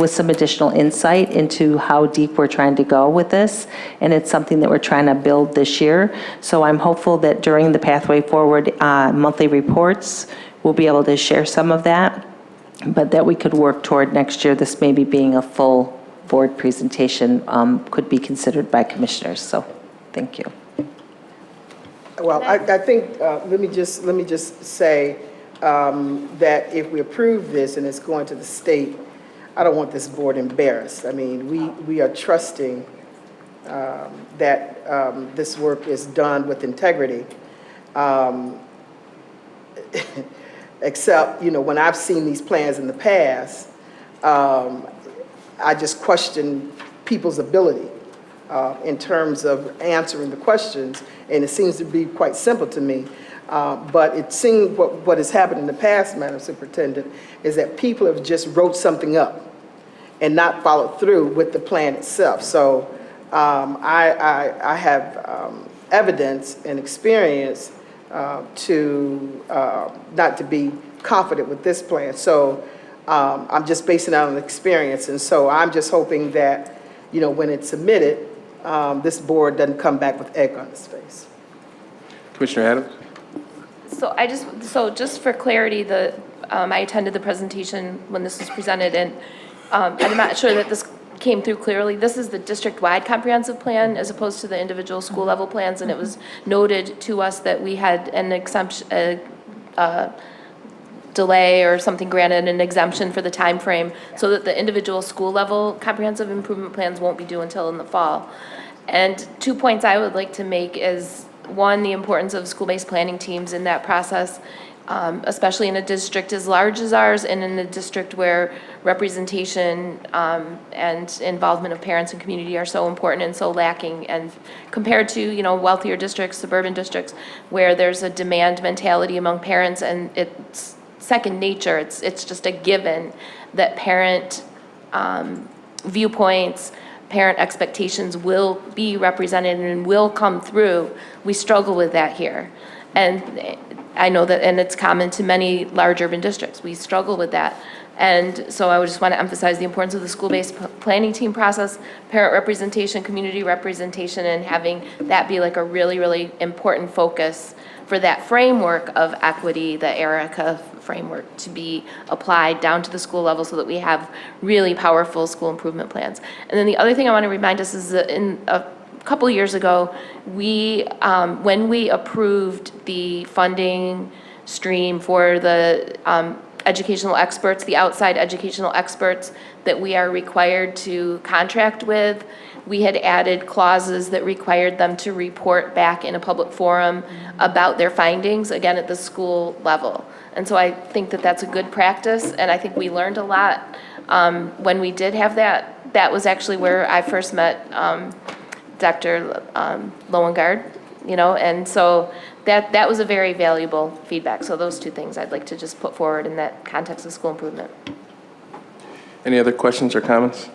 S9: some additional insight into how deep we're trying to go with this. And it's something that we're trying to build this year. So I'm hopeful that during the Pathway Forward monthly reports, we'll be able to share some of that, but that we could work toward next year, this maybe being a full board presentation could be considered by commissioners. So, thank you.
S2: Well, I think, let me just say that if we approve this and it's going to the state, I don't want this board embarrassed. I mean, we are trusting that this work is done with integrity. Except, when I've seen these plans in the past, I just question people's ability in terms of answering the questions, and it seems to be quite simple to me. But it seems what has happened in the past, Madam Superintendent, is that people have just wrote something up and not followed through with the plan itself. So I have evidence and experience to not to be confident with this plan. So I'm just basing it on experience, and so I'm just hoping that, when it's submitted, this board doesn't come back with egg on its face.
S1: Commissioner Adams?
S13: So just for clarity, I attended the presentation when this was presented, and I'm not sure that this came through clearly. This is the district-wide comprehensive plan as opposed to the individual school level plans, and it was noted to us that we had an exemption, delay or something granted, an exemption for the time frame, so that the individual school level comprehensive improvement plans won't be due until in the fall. And 2 points I would like to make is, one, the importance of school-based planning teams in that process, especially in a district as large as ours and in a district where representation and involvement of parents and community are so important and so lacking, and compared to, wealthier districts, suburban districts, where there's a demand mentality among parents, and it's second nature. It's just a given that parent viewpoints, parent expectations will be represented and will come through. We struggle with that here. And I know that, and it's common to many large urban districts. We struggle with that. And so I would just want to emphasize the importance of the school-based planning team process, parent representation, community representation, and having that be like a really, really important focus for that framework of equity, the ERICA framework, to be applied down to the school level so that we have really powerful school improvement plans. And then the other thing I want to remind us is that a couple years ago, when we approved the funding stream for the educational experts, the outside educational experts that we are required to contract with, we had added clauses that required them to report back in a public forum about their findings, again, at the school level. And so I think that that's a good practice, and I think we learned a lot when we did have that. That was actually where I first met Dr. Lowengard, and so that was a very valuable feedback. So those two things I'd like to just put forward in that context of school improvement.
S1: Any other questions or comments?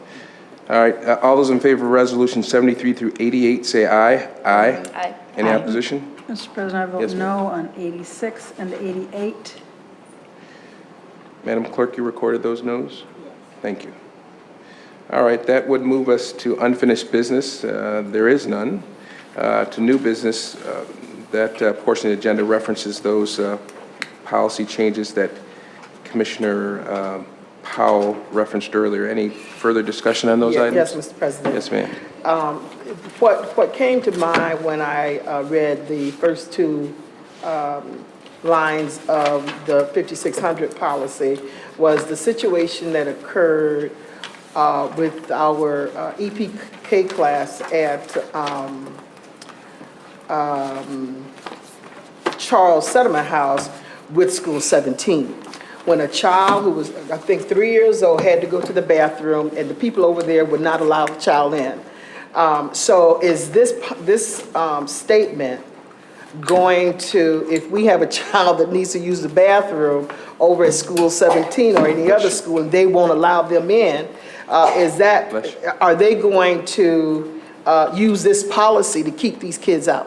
S1: All right, all those in favor of Resolution 73 through 88, say aye. Aye.
S13: Aye.
S1: Any opposition?
S12: Mr. President, I vote
S1: Yes, ma'am.
S12: no on 86 and 88.
S1: Madam Clerk, you recorded those noes? Thank you. All right, that would move us to unfinished business. There is none. To new business, that portion of the agenda references those policy changes that Commissioner Powell referenced earlier. Any further discussion on those items?
S2: Yes, Mr. President.
S1: Yes, ma'am.
S2: What came to mind when I read the first two lines of the 5600 policy was the situation that occurred with our EPK class at Charles Settlement House with School 17. When a child who was, I think, 3 years old had to go to the bathroom, and the people over there would not allow the child in. So is this statement going to, if we have a child that needs to use the bathroom over at School 17 or any other school and they won't allow them in, are they going to use this policy to keep these kids out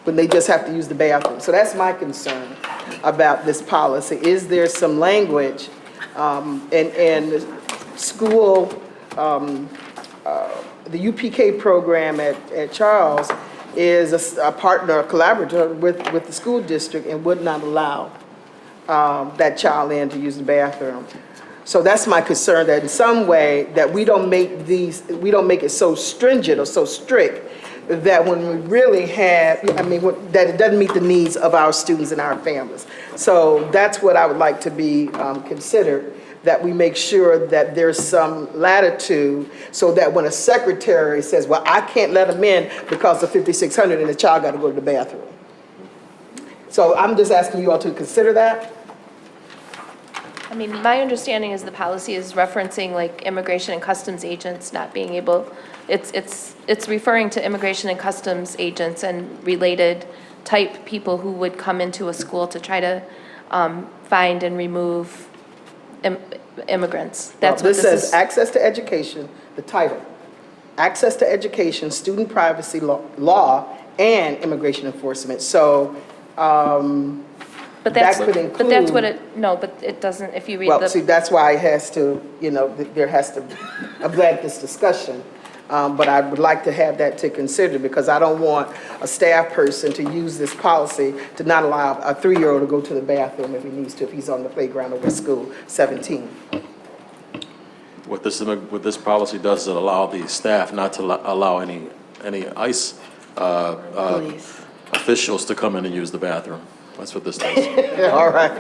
S2: when they just have to use the bathroom? So that's my concern about this policy. Is there some language and school, the UPK program at Charles is a partner, a collaborator with the school district and would not allow that child in to use the bathroom. So that's my concern, that in some way, that we don't make it so stringent or so strict that when we really have, that it doesn't meet the needs of our students and our families. So that's what I would like to be considered, that we make sure that there's some latitude so that when a secretary says, well, I can't let them in because of 5600 and the child got to go to the bathroom. So I'm just asking you all to consider that.
S13: I mean, my understanding is the policy is referencing like immigration and customs agents not being able, it's referring to immigration and customs agents and related type people who would come into a school to try to find and remove immigrants. That's what
S2: this says access to education, the title. Access to education, student privacy law, and immigration enforcement. So,
S13: but that's what it, no, but it doesn't, if you read the.
S2: Well, see, that's why it has to, there has to, I'm glad this discussion, but I would like to have that to consider, because I don't want a staff person to use this policy to not allow a 3-year-old to go to the bathroom if he needs to, if he's on the playground or at school, 17.
S14: What this policy does is it allow the staff not to allow any ICE officials to come in and use the bathroom. That's what this does.
S2: All right.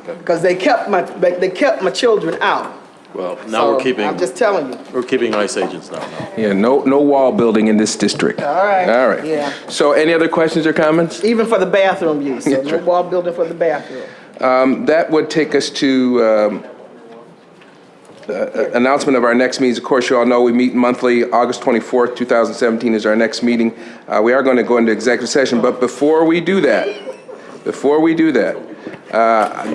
S2: Because they kept my children out.
S14: Well, now we're keeping.
S2: I'm just telling you.
S14: We're keeping ICE agents now.
S1: Yeah, no wall building in this district.
S2: All right.
S1: All right.
S2: Yeah.
S1: So any other questions or comments?
S2: Even for the bathroom use, so no wall building for the bathroom.
S1: That would take us to announcement of our next meetings. Of course, you all know we meet monthly. August 24th, 2017 is our next meeting. We are going to go into executive session, but before we do that,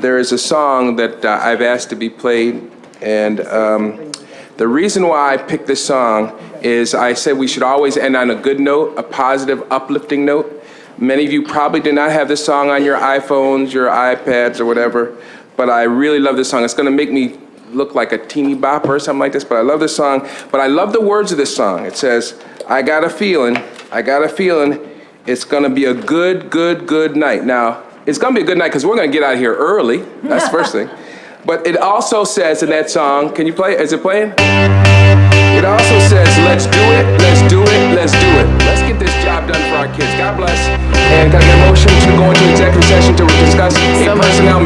S1: there is a song that I've asked to be played, and the reason why I picked this song is I said we should always end on a good note, a positive, uplifting note. Many of you probably do not have this song on your iPhones, your iPads, or whatever, but I really love this song. It's going to make me look like a teeny bopper or something like this, but I love this song. But I love the words of this song. It says, I got a feeling it's gonna be a good night. Now, it's gonna be a good night because we're gonna get out of here early. That's the first thing. But it also says in that song, can you play it? Is it playing? It also says, let's do it, let's do it, let's do it. Let's get this job done for our kids. God bless. And can I get a motion to go into executive session to discuss a personnel